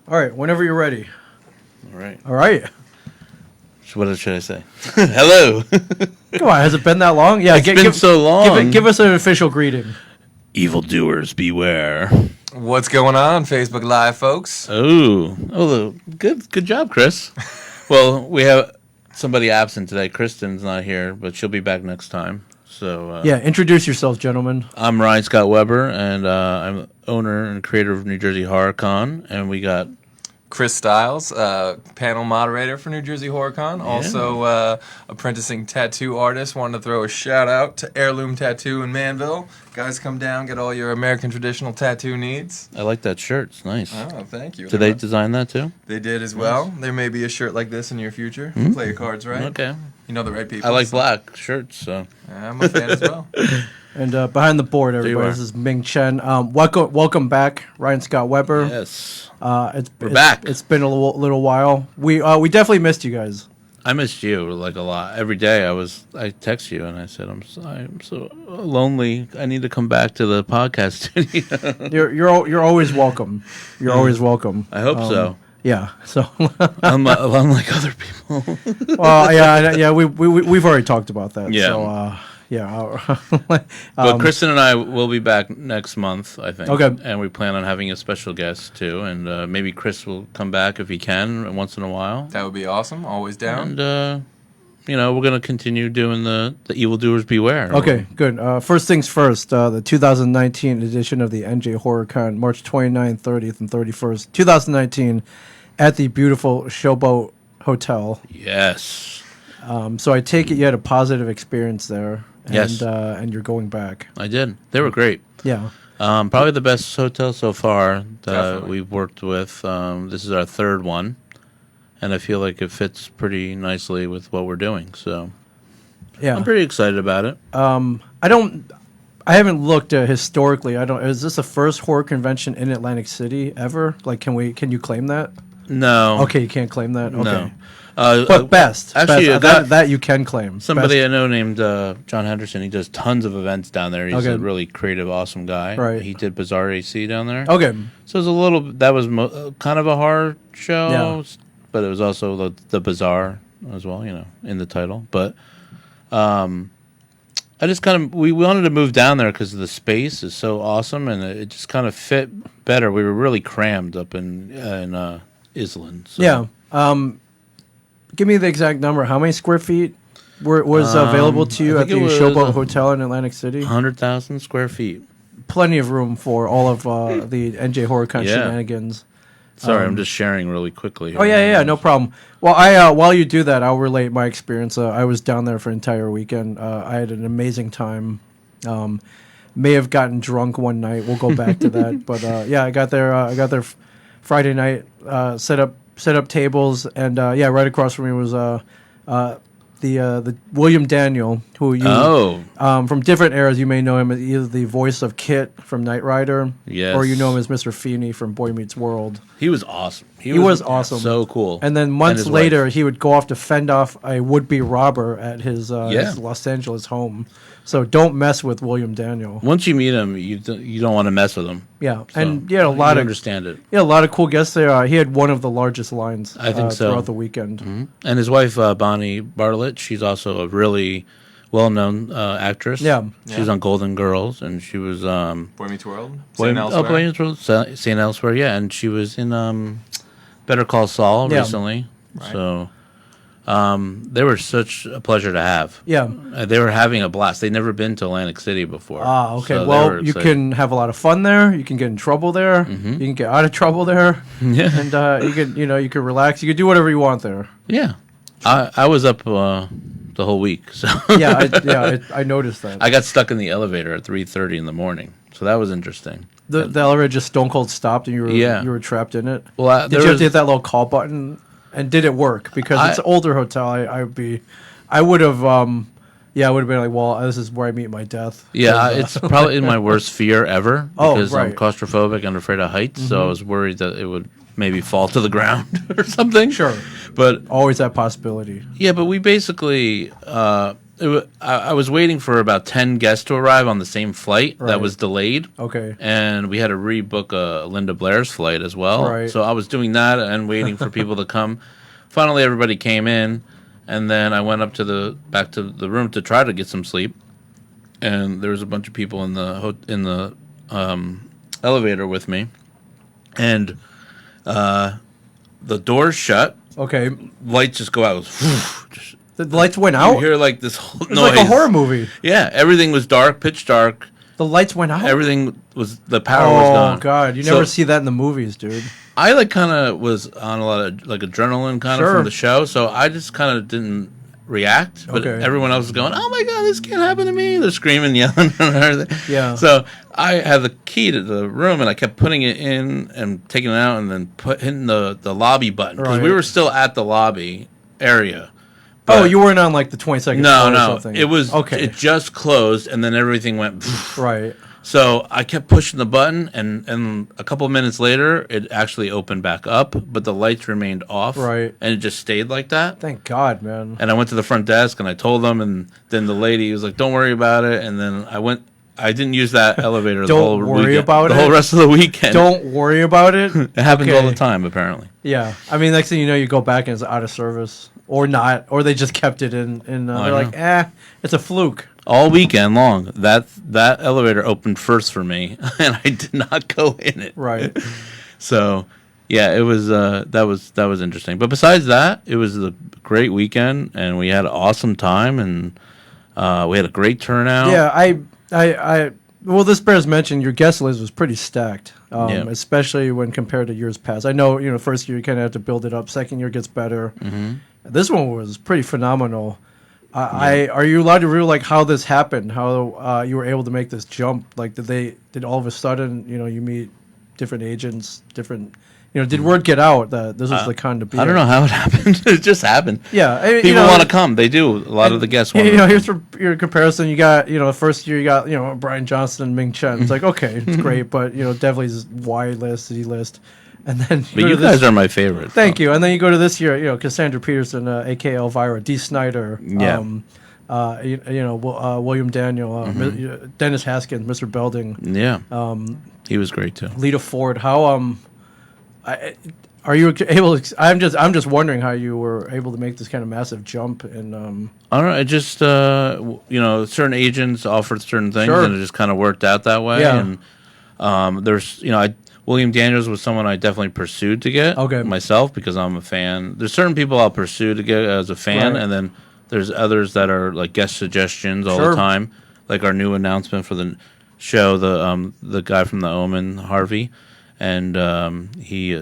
All right, whenever you're ready. All right. All right. What should I say? Hello. Come on, has it been that long? Yeah, It's been so long. Give us an official greeting. Evildoers, beware. What's going on, Facebook Live, folks? Oh, good job, Chris. Well, we have somebody absent today. Kristen's not here, but she'll be back next time. So yeah, introduce yourself, gentlemen. I'm Ryan Scott Weber, and I'm owner and creator of New Jersey Horror Con, and we got Chris Stiles, panel moderator for New Jersey Horror Con, also apprenticing tattoo artist. Wanted to throw a shout out to Heirloom Tattoo in Manville. Guys, come down, get all your American traditional tattoo needs. I like that shirt. It's nice. Oh, thank you. Did they design that too? They did as well. There may be a shirt like this in your future. Play your cards right. Okay. You know the right people. I like black shirts, so I'm a fan as well. And behind the board, everybody, this is Ming Chen. Welcome back, Ryan Scott Weber. yes. We're back. It's been a little while. We definitely missed you guys. I missed you like a lot. Every day I text you and I said I'm so lonely. I need to come back to the podcast studio. You're always welcome. You're always welcome. I hope so. Yeah. So unlike other people. Well, yeah. We've already talked about that. Yeah. So, yeah. But Kristen and I will be back next month, I think. Okay. And we plan on having a special guest too, and maybe Chris will come back if he can once in a while. That would be awesome. Always down. And we're gonna continue doing the Evildoers Beware. Okay, good. First things first, the 2019 edition of the NJ Horror Con, March 29th, 30th, and 31st, 2019, at the beautiful Showboat Hotel. Yes. So I take it you had a positive experience there. And, Yes. And you're going back. I did. They were great. Yeah. Probably the best hotel so far that Definitely. we've worked with. This is our third one, and I feel like it fits pretty nicely with what we're doing. So Yeah. I'm pretty excited about it. I haven't looked historically. Is this the first horror convention in Atlantic City ever? Like, can you claim that? No. Okay, you can't claim that. Okay. No. But best. Actually, that you can claim. somebody Best. I know named John Henderson. He does tons of events down there. He's Okay. a really creative, awesome guy. Right. He did Bizarre AC down there. Okay. So it was that was kind of a horror show, Yeah. but it was also the Bizarre as well, in the title. But I just we wanted to move down there because the space is so awesome, and it just kind of fit better. We were really crammed up in Island. So. Yeah. Give me the exact number. How many square feet was available to you I at think the it was Showboat Hotel in Atlantic City? 100,000 square feet. Plenty of room for all of the NJ Horror Con shenanigans. Sorry, I'm just sharing really quickly. Oh yeah, no problem. Well, while you do that, I'll relate my experience. I was down there for an entire weekend. I had an amazing time. May have gotten drunk one night. We'll go back to that. But yeah, I got there Friday night. Set up tables, and right across from me was the William Daniel, who you from different eras you may know him as either the voice of Kit from Knight Rider, or you know him as Mr. Feeney from Boy Meets World. He was awesome. He was awesome. So cool. And then months later, he would go off to fend off a would-be robber at his Los Angeles home. So don't mess with William Daniel. Once you meet him, you don't want to mess with him. Yeah, So, and a lot of understand it. Yeah, a lot of cool guests there. He had one of the largest lines. I think so. Throughout the weekend. Mm-hmm. And his wife Bonnie Bartlett, she's also a really well-known actress. Yeah. She was on Golden Girls, and she was Boy Meets World. St. Elsewhere. Boy Meets World, St. Elsewhere. Yeah, and she was in Better Call Saul recently. Right. So. They were such a pleasure to have. Yeah. They were having a blast. They'd never been to Atlantic City before. Ah, okay. So well, you can have a lot of fun there. You can get in trouble there. Mm-hmm. You can get out of trouble there. Yeah. And you can relax. You can do whatever you want there. Yeah. I was up the whole week. So I noticed that. I got stuck in the elevator at 3:30 in the morning. So that was interesting. The elevator just stone cold stopped, and you were trapped in it. Well, did you have to hit that little call button? And did it work? Because it's an older hotel. I would have been like, well, this is where I meet my death. Yeah, it's probably my worst fear ever because I'm right. claustrophobic and afraid of heights. Mm-hmm. So I was worried that it would maybe fall to the ground or something. Sure, but always that possibility. Yeah, but we basically I was waiting for about 10 guests to arrive on the same flight Right. that was delayed. Okay. And we had to rebook Linda Blair's flight as well. Right. So I was doing that and waiting for people to come. Finally, everybody came in, and then I went up to back to the room to try to get some sleep. And there was a bunch of people in the elevator with me, and the doors shut. Okay. Lights just go out. Just, The lights went you out. hear like this whole It's noise. like a horror movie. Yeah, everything was dark, pitch dark. The lights went out. Everything was the power was gone. Oh God, you So never see that in the movies, dude. I like kind of was on a lot of like adrenaline kind of Sure. from the show, so I just kind of didn't react. But Okay. everyone else was going, "Oh my God, this can't happen to me!" They're screaming, yelling, and everything. Yeah. So I had the key to the room, and I kept putting it in and taking it out, and then hitting the lobby button because we Right. were still at the lobby area. Oh, But- you weren't on like the 22nd No, floor or no, something. it was okay. It just closed, and then everything went. Right. So I kept pushing the button, and a couple of minutes later, it actually opened back up, but the lights remained off. Right. And it just stayed like that. Thank God, man. And I went to the front desk, and I told them, and then the lady was like, "Don't worry about it." And then I didn't use that elevator the Don't whole worry weekend, about the it? whole rest of the weekend. Don't worry about it. It happens all Okay. the time, apparently. Yeah. I mean, next thing you know, you go back and it's out of service, or not, or they just kept it in. And I they're like, it's a fluke. All weekend long, that elevator opened first for me, and I did not go in it. Right. So, yeah, it was that was interesting. But besides that, it was a great weekend, and we had an awesome time, and we had a great turnout. Yeah. Well, this bears mention your guest list was pretty stacked, Yeah. especially when compared to years past. I know, first year you kind of have to build it up. Second year gets better. Mm-hmm. This one was pretty phenomenal. Are you allowed to reveal like how this happened? How you were able to make this jump? Like, did all of a sudden you meet different agents, different did word get out that this was the con to be? I don't know how it happened. It just happened. Yeah, I mean, People want to come. They do. A lot of the guests want. Here's for your comparison. You got first year you got Brian Johnson and Ming Chen. It's like okay, it's great, but definitely is Y list, Z list, and then But you guys are my favorite. Thank you. And then you go to this year, Cassandra Peterson, aka Elvira, Dee Snider, Yeah. William Daniel, Dennis Haskins, Mr. Belding, Yeah. He was great too. Lita Ford. How are you able? I'm just wondering how you were able to make this kind of massive jump. And I don't know. It just certain agents offered certain things, Sure. and it just kind of worked out that way. Yeah. And there's William Daniels was someone I definitely pursued to get myself because I'm a fan. There's certain people I'll pursue to get as a fan, Right. and then there's others that are like guest suggestions all Sure. the time, like our new announcement for the show, the guy from The Omen, Harvey. And Harvey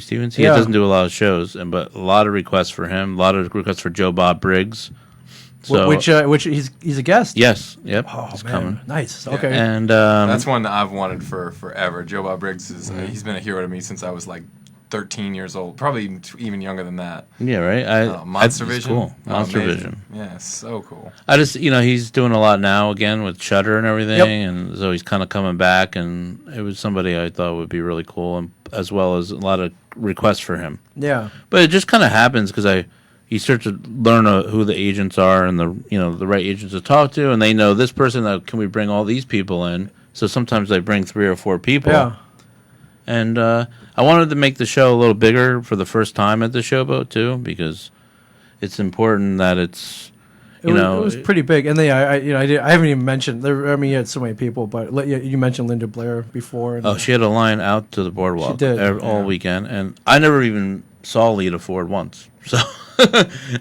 Stevens. He doesn't do a lot of shows, but a lot of requests for him. A lot of requests for Joe Bob Briggs. So which he's a guest. Yes. Yep. Oh he's man, coming. nice. Yeah. Okay. And That's one that I've wanted for forever. Joe Bob Briggs is he's been a hero to me since I was like 13 years old, probably even younger than that. yeah, right. Monster it's Vision, cool. Monster amazing. Vision. Yeah, so cool. I just he's doing a lot now again with Shudder and everything, Yep. and so he's kind of coming back. And it was somebody I thought would be really cool, and as well as a lot of requests for him. Yeah. But it just kind of happens because you start to learn who the agents are and the right agents to talk to, and they know this person. Can we bring all these people in? So sometimes they bring 3 or 4 people. Yeah. And I wanted to make the show a little bigger for the first time at the Showboat too, because it's important that it's It was pretty big, and I haven't even mentioned. You had so many people, but you mentioned Linda Blair before. And, she had a line out to the boardwalk She did, all weekend, and I never even saw Lita Ford once. So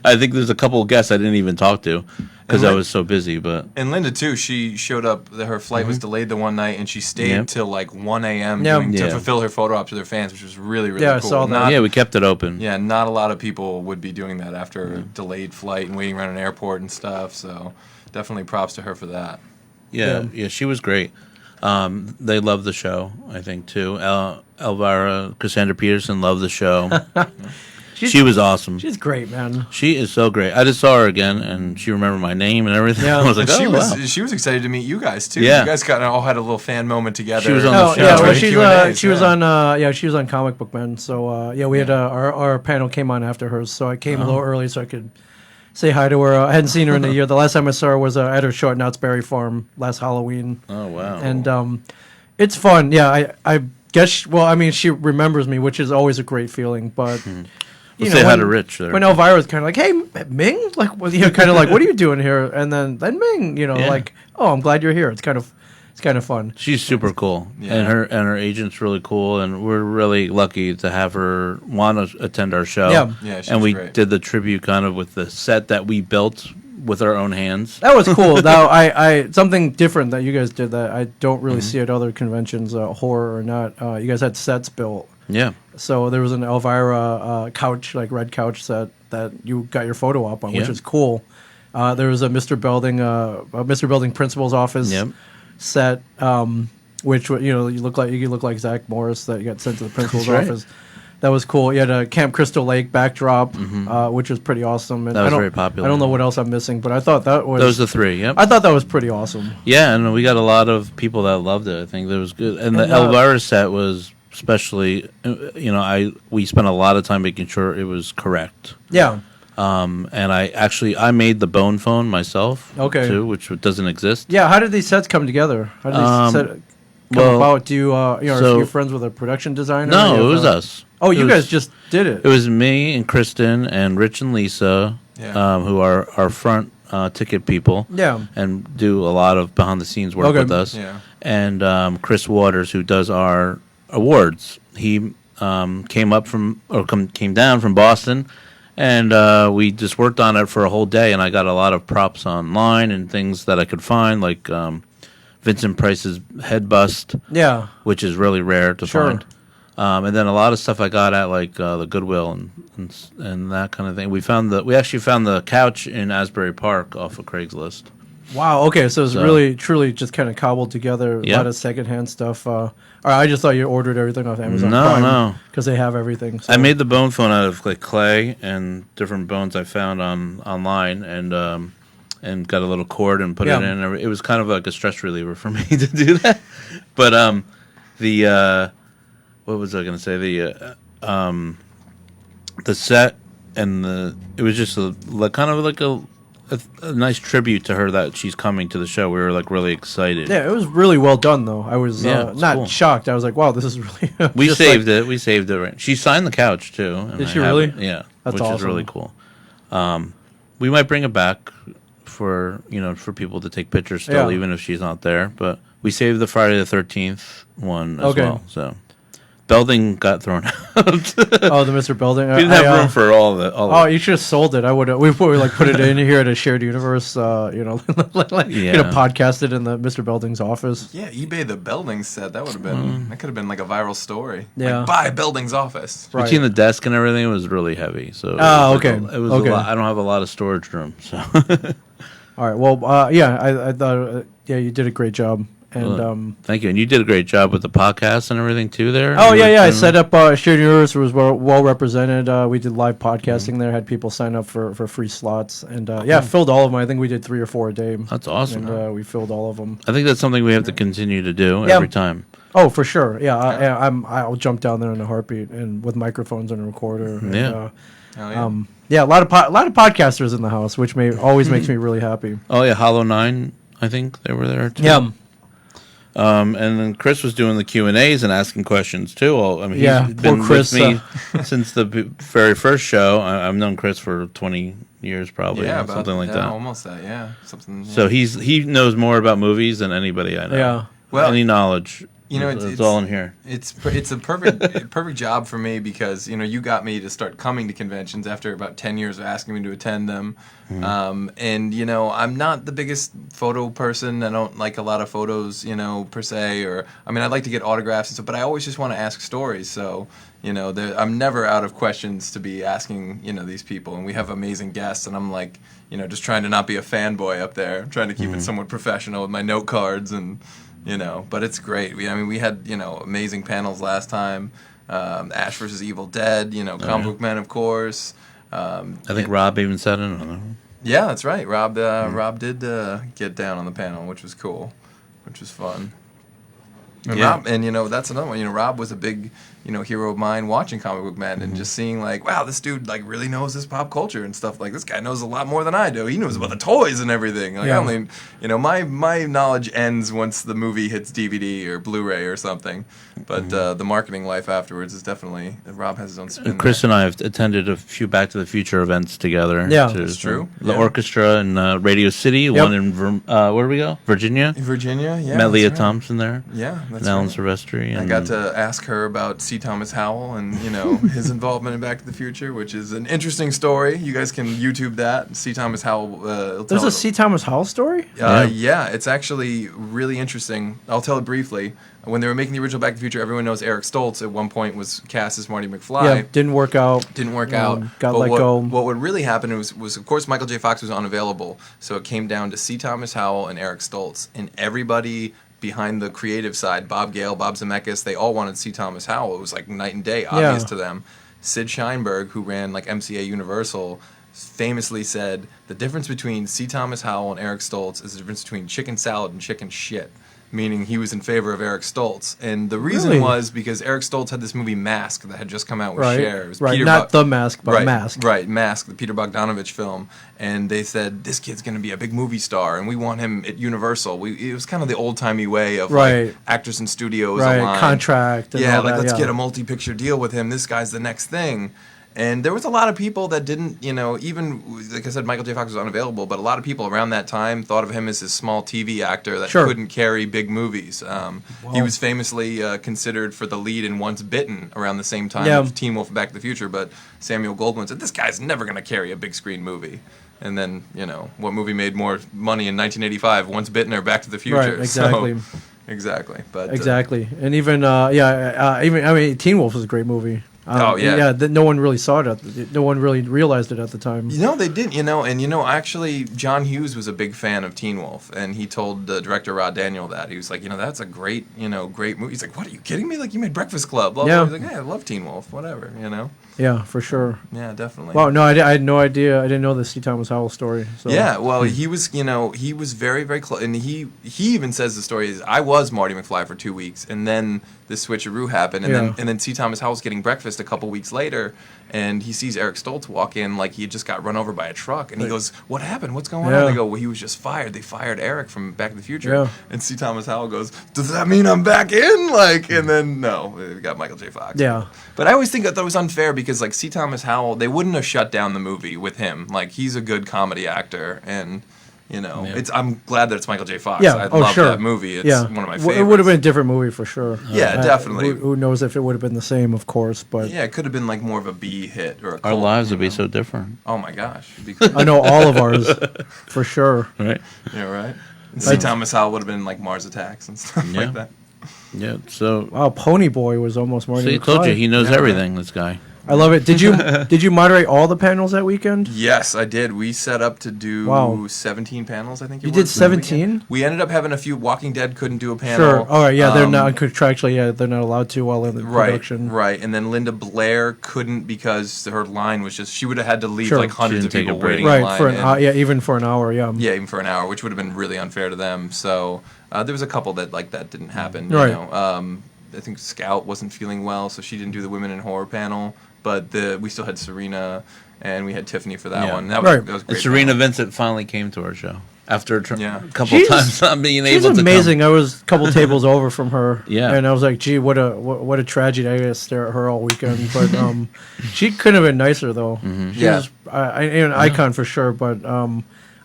I think there's a couple of guests I didn't even talk to because I was so busy. But And Linda too, she showed up. Her flight was delayed the one night, and she stayed Yep. till like 1 a.m. Yeah. to fulfill her photo op to their fans, which was really really Yeah, I cool. saw that. Not- yeah, we kept it open. Yeah, not a lot of people would be doing that after a delayed flight and waiting around an airport and stuff. So definitely props to her for that. Yeah, she was great. They loved the show, I think too. Elvira, Cassandra Peterson loved the show. She was awesome. she's great, man. She is so great. I just saw her again, and she remembered my name and everything. Yeah. I was like, And wow. she was excited to meet you guys too. Yeah. You guys all had a little fan moment together. She was on the Oh show. yeah, Right. well, Q&As, she was yeah. on she was on Comic Book Man. So we had our panel came on after hers, so I came a little early so I could say hi to her. I hadn't seen her in a year. The last time I saw her was at her show at Knott's Berry Farm last Halloween. Oh wow! And it's fun. Yeah, I guess. Well, I mean, she remembers me, which is always a great feeling. But We'll say hi to Rich there. When Elvira's kind of like, "Hey, Ming," like, well, kind of like, "What are you doing here?" And then Ming, like, "Oh, I'm glad you're here." It's kind of fun. She's super cool, and her agent's really cool, and we're really lucky to have her want to attend our show. Yeah, she's and we great. did the tribute kind of with the set that we built with our own hands. That was cool. Now, I something different that you guys did that I don't really see at other conventions, horror or not. You guys had sets built. Yeah, So there was an Elvira couch, like red couch set that you got your photo op on, which is cool. There was a Mr. Belding principal's office set, which you look like Zach Morris that you got sent to the principal's office. That was cool. You had a Camp Crystal Lake backdrop, which was pretty awesome. And that was very popular. I don't know what else I'm missing, but I thought that was those are the three. Yep. I thought that was pretty awesome. Yeah, and we got a lot of people that loved it. I think that was good, and the Elvira set was especially. We spent a lot of time making sure it was correct. Yeah. And I made the bone phone myself. Okay. Too, which doesn't exist. Yeah. How did these sets come together? How did these sets come about? Do you are you friends with a production designer? No, it was us. Oh, you guys just did it. It was me and Kristen and Rich and Lisa, who are our front ticket people. Yeah. And do a lot of behind the scenes work with us. Yeah. And Chris Waters, who does our awards. He came down from Boston, and we just worked on it for a whole day. And I got a lot of props online and things that I could find, like Vincent Price's head bust, which is really rare to find. And then a lot of stuff I got at like the Goodwill and that kind of thing. We actually found the couch in Asbury Park off of Craigslist. Wow. Okay. So it's really, truly just kind of cobbled together. A lot of secondhand stuff. I just thought you ordered everything off Amazon Prime. No. Because they have everything. So. I made the bone phone out of like clay and different bones I found online, and got a little cord and put it in. It was kind of like a stress reliever for me to do that. But what was I going to say? The set and it was just kind of like a nice tribute to her that she's coming to the show. We were like really excited. Yeah, it was really well done though. I was not cool. shocked. I was like, wow, this is really. We saved it. We saved it. Right. She signed the couch too. Did she really? Yeah, that's which awesome. is really cool. We might bring it back for people to take pictures still, even if she's not there. But we saved the Friday the 13th one as well. So. Belding got thrown out. Oh, the Mr. Belding. We didn't have room for all of it. Oh, you should have sold it. I would. We put it in here at a shared universe. Podcast it in the Mr. Belding's office. Yeah, eBay the Belding set. That would have been. That could have been like a viral story. Yeah. Like, buy Belding's office. Right. Between the desk and everything, it was really heavy. So. Okay. It was a lot. I don't have a lot of storage room. So. All right. Well, I thought you did a great job. And thank you. And you did a great job with the podcast and everything too there. Oh, yeah. I set up Shared Universe. Was well represented. We did live podcasting there. Had people sign up for free slots. And filled all of them. I think we did 3 or 4 a day. That's awesome. And we filled all of them. I think that's something we have to continue to do every time. Oh, for sure. Yeah, I'll jump down there in a heartbeat and with microphones and a recorder. And, a lot of podcasters in the house, which always makes me really happy. Oh yeah, Hollow 9. I think they were there too. Yeah. And then Chris was doing the Q&As and asking questions too. Well, I mean, he's been Chris, with me since the very first show. I've known Chris for 20 years probably, something like that. Almost that, yeah. Something. Yeah. So he knows more about movies than anybody I know. Yeah. Well, any knowledge. It's all in here. It's a perfect job for me because you got me to start coming to conventions after about 10 years of asking me to attend them, and I'm not the biggest photo person. I don't like a lot of photos, per se. Or I'd like to get autographs and stuff, but I always just want to ask stories. So I'm never out of questions to be asking these people, and we have amazing guests, and I'm like just trying to not be a fanboy up there. I'm trying to keep it somewhat professional with my note cards and. But it's great. We had, amazing panels last time. Ash versus Evil Dead, Comic Book Man, of course. I think Rob even said it. Yeah, that's right. Rob did get down on the panel, which was cool, which was fun. And Yeah. Rob, and that's another one. Rob was a big hero of mine watching Comic Book Men and just seeing like, wow, this dude like really knows his pop culture and stuff. Like this guy knows a lot more than I do. He knows about the toys and everything. Like I only, my knowledge ends once the movie hits DVD or Blu-ray or something. But the marketing life afterwards is definitely Rob has his own spin. Chris and I have attended a few Back to the Future events together. Yeah. That's true. The Yeah. orchestra in Radio City, one in where do we go? Virginia. Virginia, yeah. Met Leah that's right. Thompson there. Yeah, that's And Alan right. Silvestri. And I got to ask her about C. Thomas Howell and his involvement in Back to the Future, which is an interesting story. You guys can YouTube that. C. Thomas Howell. Will There's tell a C. Thomas Howell story? Yeah, it's actually really interesting. I'll tell it briefly. When they were making the original Back to the Future, everyone knows Eric Stoltz at one point was cast as Marty McFly. Yeah, didn't work out. Didn't work out. Got But let what, go. What would really happen was, of course, Michael J. Fox was unavailable. So it came down to C. Thomas Howell and Eric Stoltz. And everybody behind the creative side, Bob Gale, Bob Zemeckis, they all wanted C. Thomas Howell. It was like night and day, obvious to them. Sid Sheinberg, who ran like MCA Universal, famously said, the difference between C. Thomas Howell and Eric Stoltz is the difference between chicken salad and chicken shit. Meaning he was in favor of Eric Stoltz. And the reason was because Eric Stoltz had this movie Mask that had just come out with Cher. It was Peter Not The Mask, but Mask. Right, Mask, the Peter Bogdanovich film. And they said, this kid's going to be a big movie star, and we want him at Universal. It was kind of the old-timey way of like, actors in studios aligned. Contract. And all let's that, get a multi-picture deal with him. This guy's the next thing. And there was a lot of people that didn't, even, like I said, Michael J. Fox was unavailable, but a lot of people around that time thought of him as this small TV actor that couldn't carry big movies. He was famously considered for the lead in Once Bitten around the same time of Teen Wolf and Back to the Future, but Samuel Goldwyn said, this guy's never going to carry a big screen movie. And then, what movie made more money in 1985, Once Bitten or Back to the Future? Right, exactly. So, exactly. But, exactly. And even, Teen Wolf was a great movie. No one really saw it. No one really realized it at the time. They didn't. Actually, John Hughes was a big fan of Teen Wolf, and he told the director Rod Daniel that he was like, that's a great movie. He's like, what, are you kidding me? Like, you made Breakfast Club. Blah, blah. He's like, I love Teen Wolf. Whatever. Yeah, for sure. Yeah, definitely. Wow, no, I had no idea. I didn't know the C. Thomas Howell story. So. Yeah, well, he was, he was very, very close, and he even says the story is, I was Marty McFly for 2 weeks, and then this switcheroo happened, and then C. Thomas Howell's getting breakfast a couple weeks later, and he sees Eric Stoltz walk in like he had just got run over by a truck, and he goes, "What happened? What's going on?" They go, "Well, he was just fired. They fired Eric from Back to the Future." And C. Thomas Howell goes, "Does that mean I'm back in?" And then no, we got Michael J. Fox. Yeah. But I always think that was unfair because like C. Thomas Howell, they wouldn't have shut down the movie with him. Like he's a good comedy actor, and I'm glad that it's Michael J. Fox. I love that movie. It's one of my favorites. It would have been a different movie for sure. Yeah, definitely. Who knows if it would have been the same, of course, but yeah, it could have been like more of a B hit or a our cult, lives would be so different. Oh my gosh. I know all of ours for sure. Right? Yeah, right. C. Thomas Howell would have been like Mars Attacks and stuff like that. Yeah, so wow, Pony Boy was almost Marty. So he told you he knows everything. This guy. I love it. Did you moderate all the panels that weekend? Yes, I did. We set up to do 17 panels. I think you did 17. We ended up having a few. Walking Dead couldn't do a panel. Sure. Oh yeah, they're not contractually. Yeah, they're not allowed to while in the production. Right. And then Linda Blair couldn't because her line was just. She would have had to leave like hundreds of people waiting in line. For even for an hour. Yeah. Yeah, even for an hour, which would have been really unfair to them. So there was a couple that like that didn't happen. Right. I think Scout wasn't feeling well, so she didn't do the Women in Horror panel. But we still had Serena, and we had Tiffany for that one. That was great. And Serena Vincent finally came to our show after a couple of times not being able to come. She's amazing. I was a couple tables over from her. Yeah. And I was like, gee, what a tragedy. I got to stare at her all weekend. But she couldn't have been nicer, though. Mm-hmm. She was an icon for sure. But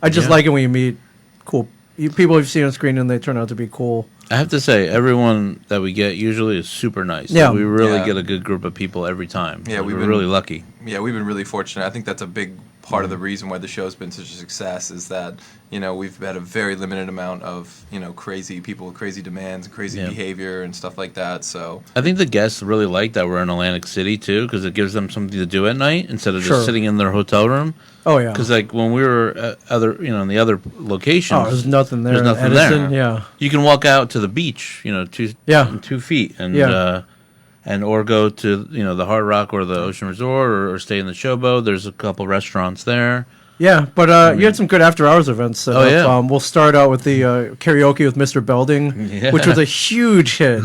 I just like it when you meet cool people you've seen on screen and they turn out to be cool. I have to say, everyone that we get usually is super nice. Yeah. We really get a good group of people every time. Yeah, we're really lucky. Yeah, we've been really fortunate. I think that's a big part of the reason why the show's been such a success is that, we've had a very limited amount of, crazy people with crazy demands and crazy behavior and stuff like that. So I think the guests really like that we're in Atlantic City, too, because it gives them something to do at night instead of just sitting in their hotel room. Oh, yeah. Because, like, when we were in the other locations... there's nothing there. There's nothing Edison, there. Yeah. You can walk out to the beach, 2 feet, and or go to, the Hard Rock or the Ocean Resort or stay in the Showboat. There's a couple restaurants there. Yeah, but you had some good after-hours events set up. yeah. We'll start out with the karaoke with Mr. Belding, which was a huge hit.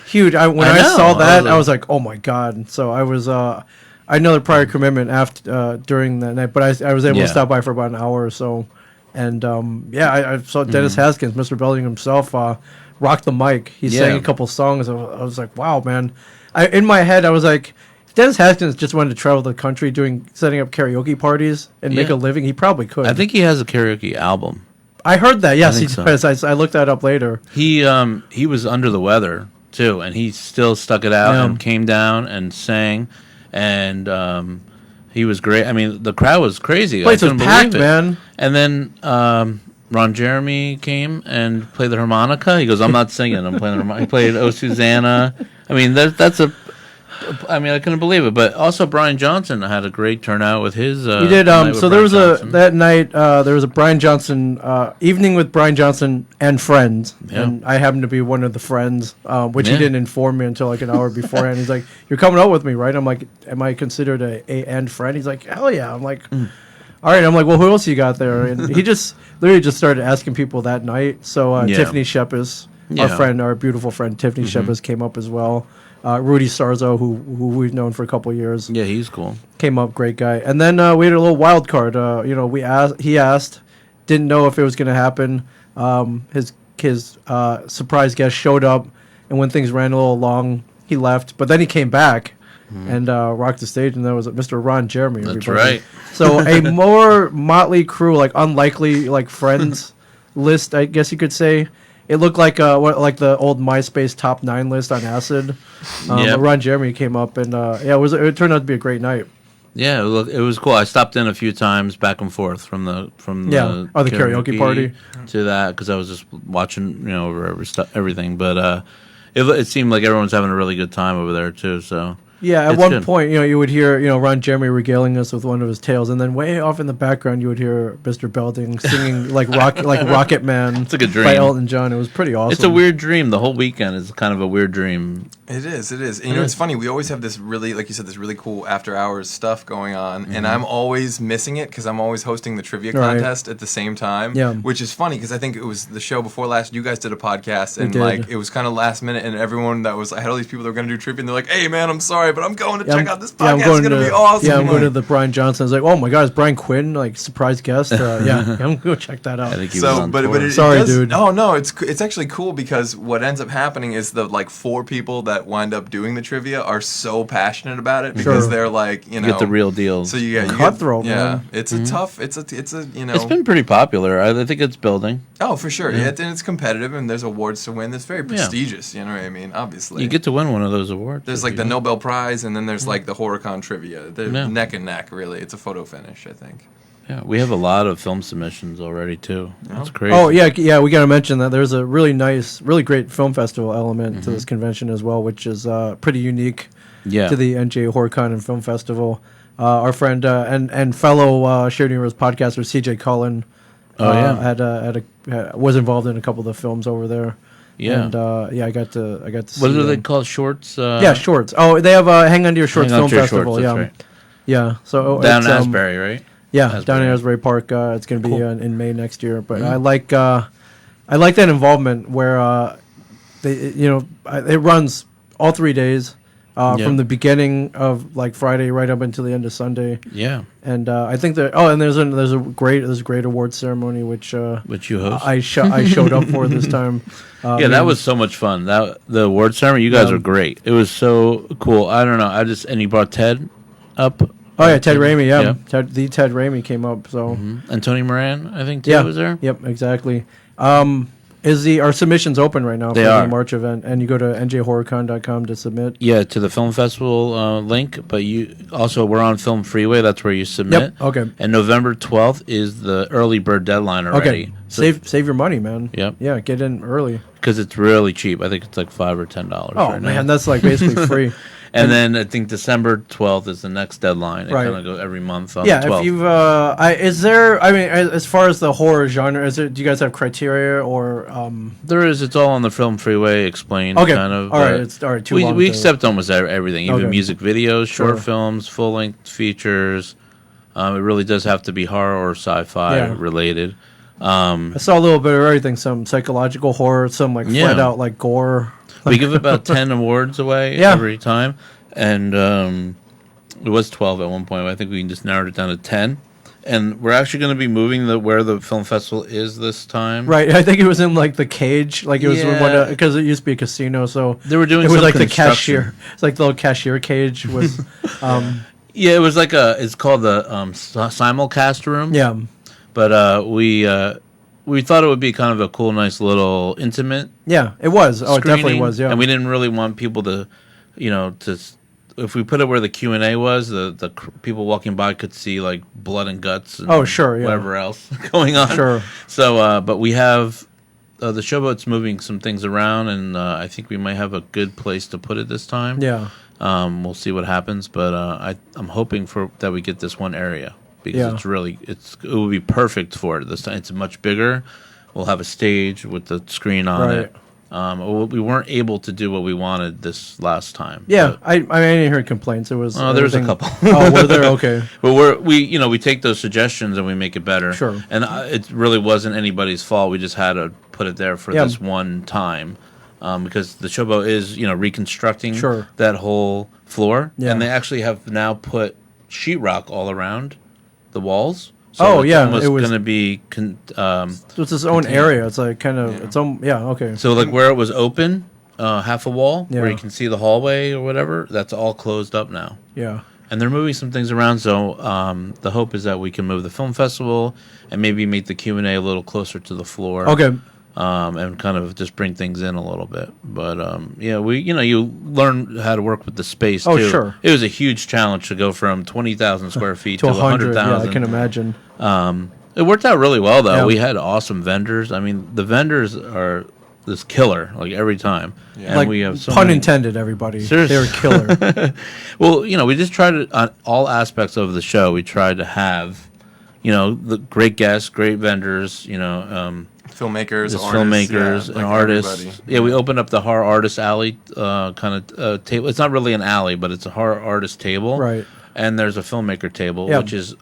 Huge. When I saw that, I was like, oh, my God. So I was... I know the prior commitment after during that night, but I was able to stop by for about an hour or so. And, I saw Dennis Haskins, Mr. Belding himself, rock the mic. He sang a couple songs. I was like, wow, man. In my head, I was like... Dennis Haskins just wanted to travel the country setting up karaoke parties and make a living. He probably could. I think he has a karaoke album. I heard that. Yes, he so. does. I looked that up later. He was under the weather too, and he still stuck it out and came down and sang, and he was great. I mean, the crowd was crazy. Place was packed, man. And then Ron Jeremy came and played the harmonica. He goes, "I'm not singing. I'm playing the harmonica." He played "Oh Susanna." I mean, that's a. I mean, I couldn't believe it. But also, Brian Johnson had a great turnout with his. He did. So there was that night. There was a Brian Johnson evening with Brian Johnson and friends, and I happened to be one of the friends, which he didn't inform me until like an hour beforehand. He's like, "You're coming out with me, right?" I'm like, "Am I considered a end friend?" He's like, "Hell yeah!" I'm like, "All right." I'm like, "Well, who else you got there?" And he just literally just started asking people that night. So Tiffany Shepis, our beautiful friend Tiffany Shepis, came up as well. Rudy Sarzo, who we've known for a couple of years. Yeah, he's cool. Came up, great guy. And then we had a little wild card. He asked, didn't know if it was going to happen. His surprise guest showed up, and when things ran a little long, he left. But then he came back and rocked the stage, and that was Mr. Ron Jeremy. That's everybody. right. So a more motley crew, like unlikely, like friends list, I guess you could say. It looked like the old MySpace top 9 list on acid. Ron Jeremy came up, and it turned out to be a great night. Yeah, it was cool. I stopped in a few times back and forth from the karaoke party to that because I was just watching everything. But it seemed like everyone's having a really good time over there too. So. Yeah, at one point, you would hear, Ron Jeremy regaling us with one of his tales, and then way off in the background, you would hear Mr. Belding singing like Rocket Man. It's like a dream by Elton John. It was pretty awesome. It's a weird dream. The whole weekend is kind of a weird dream. It is. And, it's funny. We always have this really, like you said, this really cool after hours stuff going on, and I'm always missing it because I'm always hosting the trivia contest at the same time. Yeah. Which is funny because I think it was the show before last. You guys did a podcast, and like it was kind of last minute, and everyone I had all these people that were going to do trivia, and they're like, "Hey, man, I'm sorry, but I'm going to check out this podcast. It's going to be awesome." Yeah, I'm going to the Brian Johnson. I was like, "Oh my God, is Brian Quinn like surprise guest?" I'm going to go check that out. I think he was on tour. Sorry, dude. Oh no, it's actually cool because what ends up happening is the like 4 people that wind up doing the trivia are so passionate about it because they're like, you get the real deal. So you cutthroat, man. It's a tough. It's a It's been pretty popular. I think it's building. Oh, for sure. Yeah, and it's competitive, and there's awards to win. It's very prestigious. You know what I mean? Obviously, you get to win one of those awards. There's like the Nobel Prize, and then there's like the HorrorCon trivia. They're neck and neck, really. It's a photo finish, I think. Yeah, we have a lot of film submissions already too. That's crazy. Oh yeah. We got to mention that there's a really nice, really great film festival element to this convention as well, which is pretty unique to the NJ HorrorCon and Film Festival. Our friend and fellow Shared Universe podcaster CJ Cullen was involved in a couple of the films over there. Yeah, and I got to see. What do they call shorts? Shorts. Oh, they have Hang On to Your Shorts Film Festival. Shorts, right. Yeah. So down in Asbury, right? Yeah, down in Asbury Park. It's going to be in May next year. But I like that involvement where it runs all 3 days from the beginning of like Friday right up until the end of Sunday. Yeah, and I think that and there's a great award ceremony which you host. I showed up for this time. That was so much fun. The award ceremony, you guys were great. It was so cool. I don't know. And you brought Ted up. Oh yeah, Ted Raimi. Yeah, Ted Raimi came up. So and Tony Moran, I think too was there. Yep, exactly. Our submissions open right now for the March event, and you go to njhorrorcon.com to submit. Yeah, to the film festival link, but we're on Film Freeway. That's where you submit. Yep. Okay. And November 12th is the early bird deadline already. Okay. So save your money, man. Yep. Yeah, get in early because it's really cheap. I think it's like $5 or $10. Oh man, that's like basically free. And then I think December 12th is the next deadline. It kind of goes every month on the 12th. If you've, is there, I mean, as far as the horror genre, do you guys have criteria or? There is. It's all on the Film Freeway explained. Okay. Kind of. All right. It's all right. We accept almost everything, even music videos, short films, full length features. It really does have to be horror or sci-fi Yeah. related. I saw a little bit of everything. Some psychological horror, some like Yeah. flat out like gore. We give about 10 awards away Yeah. every time, and it was 12 at one point. But I think we just narrowed it down to 10. And we're actually going to be moving where the film festival is this time. Right, I think it was in like the cage, like it was Yeah. because it used to be a casino, so They were doing it was some like the construction. cashier. It's like the little cashier cage was, Yeah, it was like it's called the simulcast room. yeah, But we thought it would be kind of a cool, nice little intimate. yeah, it was. Oh, it definitely screening, was. Yeah, and we didn't really want people to, if we put it where the Q&A was, the people walking by could see like blood and guts. And Oh, sure, yeah. whatever else going on. Sure. So, but we have the showboat's moving some things around, and I think we might have a good place to put it this time. yeah, We'll see what happens, but I'm hoping that we get this one area because Yeah. it will be perfect for it this time. It's much bigger. We'll have a stage with the screen on Right. it. We weren't able to do what we wanted this last time. yeah. but, I mean, I didn't hear complaints. It was. there's a everything- couple. Oh, were there? Okay. But we take those suggestions and we make it better. Sure. And it really wasn't anybody's fault. We just had to put it there for Yeah. this one time. Because the showboat is, reconstructing Sure. that whole floor. Yeah. And they actually have now put sheetrock all around the walls. So Oh, it's yeah, almost it was- going to be... So it's its own area. It's like kind of its own. Yeah. Okay. so like where it was open, half a wall, where Yeah. you can see the hallway or whatever, that's all closed up now. Yeah. And they're moving some things around, so the hope is that we can move the film festival and maybe make the Q&A a little closer to the floor. Okay. And kind of just bring things in a little bit. But you learn how to work with the space. Oh, too. sure. It was a huge challenge to go from 20,000 square feet To to 100. Yeah, 100,000. I can imagine. It worked out really well, though. Yeah. We had awesome vendors. I mean, the vendors are this killer, like every time. Yeah. And Like we have so pun many- intended. Everybody. Seriously. They were killer. Well, we just tried to, on all aspects of the show, we tried to have, the great guests, great vendors, Filmmakers, just artists, filmmakers yeah, and like artists. everybody. Yeah, we opened up the horror artist alley kind of table. It's not really an alley, but it's a horror artist table. Right. And there's a filmmaker table, Yeah. which is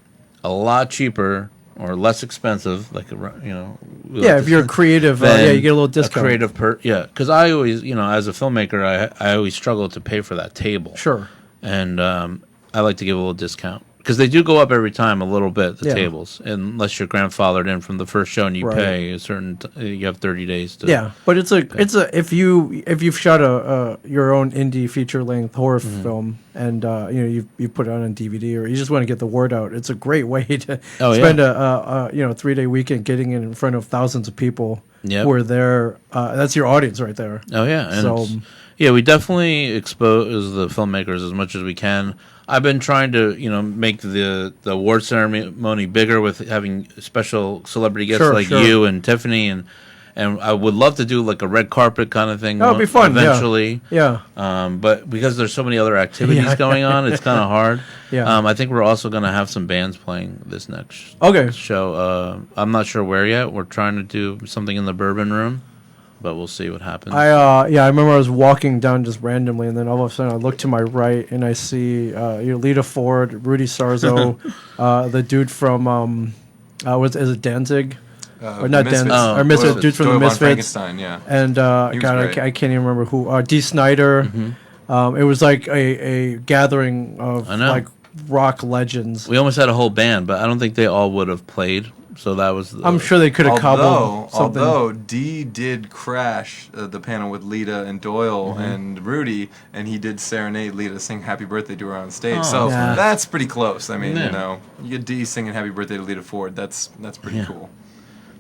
a lot cheaper or less expensive. Like Yeah, if you're creative, than you get a little discount. A creative because I always, as a filmmaker, I always struggle to pay for that table. Sure. And I like to give a little discount because they do go up every time a little bit. The Yeah. tables, unless you're grandfathered in from the first show and you Right. pay a certain, you have 30 days to. Yeah, but it's a if you've shot a your own indie feature length horror Mm-hmm. film and you put it on DVD or you just want to get the word out, it's a great way to Oh, yeah. spend a 3-day weekend getting it in front of thousands of people Yep. who are there. That's your audience right there. Oh yeah, and So- yeah, we definitely expose the filmmakers as much as we can. I've been trying to, make the award ceremony bigger with having special celebrity guests Sure, like sure. you and Tiffany, and I would love to do like a red carpet kind of thing. That would be fun, yeah. eventually. Yeah, But because there's so many other activities Yeah. going on, it's kind of hard. Yeah. I think we're also going to have some bands playing this next okay. show. I'm not sure where yet. We're trying to do something in the Bourbon Room, but we'll see what happens. I remember I was walking down just randomly, and then all of a sudden I look to my right and I see Lita Ford, Rudy Sarzo, the dude from is it Danzig? Or not Misfits. Danzig, or Misfits, Doyle- dude from Doyle the von Misfits. Frankenstein, yeah. And He was God, great. I can't even remember who. Dee Snider. It was like a gathering of I know. like rock legends. We almost had a whole band, but I don't think they all would have played. So that was. I'm sure they could have cobbled something. Although Dee did crash the panel with Lita and Doyle Mm-hmm. and Rudy, and he did serenade Lita, sing "Happy Birthday" to her on stage. Oh, so Yeah. that's pretty close. I mean, Yeah. you get Dee singing "Happy Birthday" to Lita Ford. That's pretty Yeah. cool.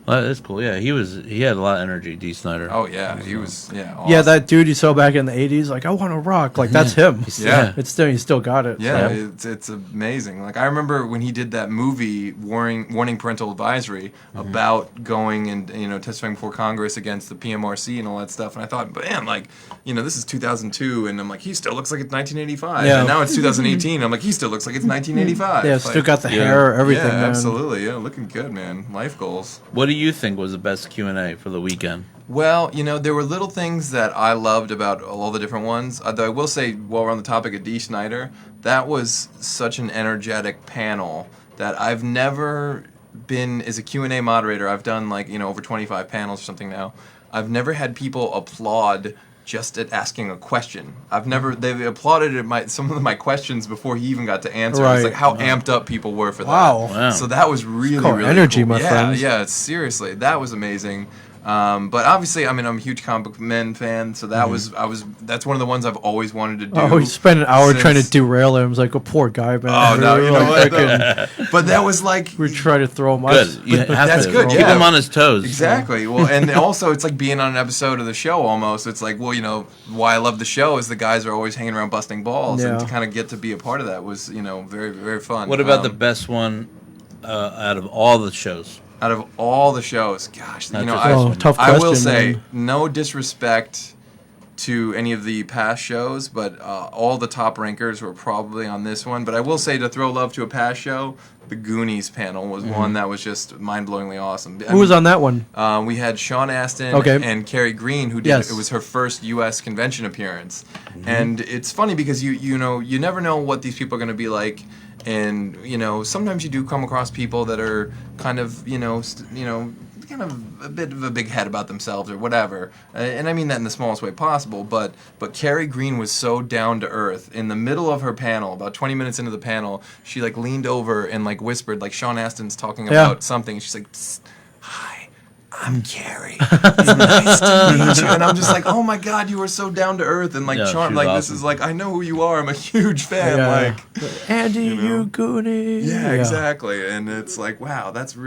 Well, that's cool. Yeah, he had a lot of energy. Dee Snider. Oh yeah, he was Yeah, awesome. that dude you saw back in the '80s, like I want to rock, like that's him. Yeah. It's still he still got it. Yeah, so. it's amazing. Like I remember when he did that movie Warning Parental Advisory about going and testifying before Congress against the PMRC and all that stuff. And I thought, man, like this is 2002, and I'm like, he still looks like it's 1985. Yeah. And now it's 2018. I'm like, he still looks like it's 1985. Yeah, still Like, got the Yeah. hair, everything. Yeah, man. absolutely. Yeah, looking good, man. Life goals. What do you think was the best Q&A for the weekend? Well, there were little things that I loved about all the different ones. Though I will say, while we're on the topic of Dee Snider, that was such an energetic panel that I've never been as a Q&A moderator. I've done like, over 25 panels or something now. I've never had people applaud just at asking a question. They've applauded at some of my questions before he even got to answer. Right. It's like how amped up people were for that. Wow. So that was really, called really energy, cool. my friends. Yeah, seriously. That was amazing. But obviously, I'm a huge comic book men fan, so that that's one of the ones I've always wanted to do. Oh, he spent an hour trying to derail him. It's like a poor guy, man. Oh no, you know what? Freaking, But that was like we try to throw him. Good. You have That's to good, keep yeah. him on his toes. exactly. Well, and also it's like being on an episode of the show almost. It's like, well, why I love the show is the guys are always hanging around busting balls, and to kind of get to be a part of that was, very, very fun. What about the best one out of all the shows? Out of all the shows, gosh, Not just Oh, one. tough I will question, say, man. no disrespect to any of the past shows, but all the top rankers were probably on this one. But I will say, to throw love to a past show, the Goonies panel was one that was just mind-blowingly awesome. Who was on that one? We had Sean Astin Okay. and Carrie Green, who did. Yes. It was her first U.S. convention appearance, and it's funny because you never know what these people are going to be like. And sometimes you do come across people that are kind of kind of a bit of a big head about themselves or whatever, and I mean that in the smallest way possible. But Carrie Green was so down to earth. In the middle of her panel, about 20 minutes into the panel, she like leaned over and like whispered, like Sean Astin's talking about something, and she's like, "Psst, hi. I'm Carrie. It's nice to meet you." And I'm just like, oh my God, you are so down to earth and like Yeah, charmed. she's Like awesome. this is like, I know who you are. I'm a huge fan. Like, Andy, you Goonie. yeah, exactly. And it's like, wow, that was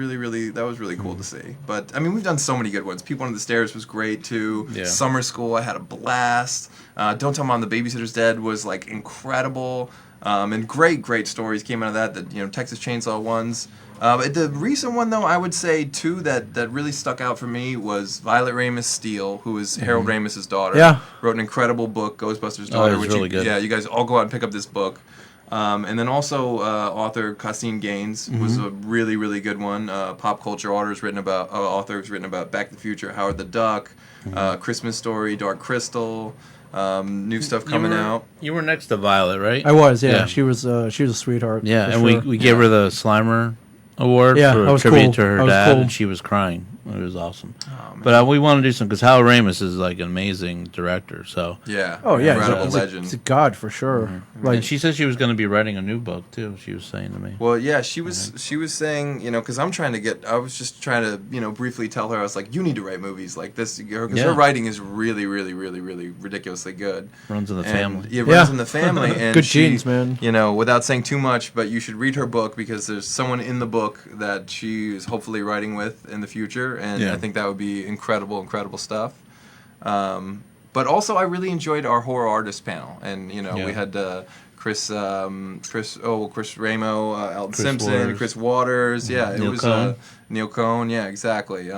really cool to see. But I mean, we've done so many good ones. People Under the Stairs was great too. Yeah. Summer School, I had a blast. Don't Tell Mom the Babysitter's Dead was like incredible. And great stories came out of that. The Texas Chainsaw ones. The recent one, though, I would say, too, that really stuck out for me was Violet Ramis Steele, who is Harold Ramis's daughter. Yeah. Wrote an incredible book, Ghostbusters' Daughter. it's really good. Yeah, you guys all go out and pick up this book. And then also author Cassine Gaines was a really, really good one. Pop culture authors written about Back to the Future, Howard the Duck, Christmas Story, Dark Crystal, new stuff coming out. You were next to Violet, right? I was. Yeah, Yeah. she was a sweetheart. Yeah, for and sure. we gave her the Slimer Award Yeah, that for was tribute cool. to her That was dad, cool. and she was crying. It was awesome. Oh, man. But we want to do some because Hal Ramis is like an amazing director. So Yeah. Oh yeah, Incredible he's legend. a god for sure. Like and she said she was going to be writing a new book too. She was saying to me. Well, yeah, she was saying, because I was just trying to, briefly tell her, I was like, you need to write movies like this, because Yeah. her writing is really, really, really, really ridiculously good. Runs in the And family. It runs Yeah. in the family. And Good she, genes, man. Without saying too much, but you should read her book because there's someone in the book that she is hopefully writing with in the future, and Yeah. I think that would be incredible stuff. But also, I really enjoyed our horror artist panel, and we had Chris Ramo, Elton Chris Simpson, Waters. Chris Waters. Yeah, it Neil was Cohn. Neil Cohn. Yeah, exactly.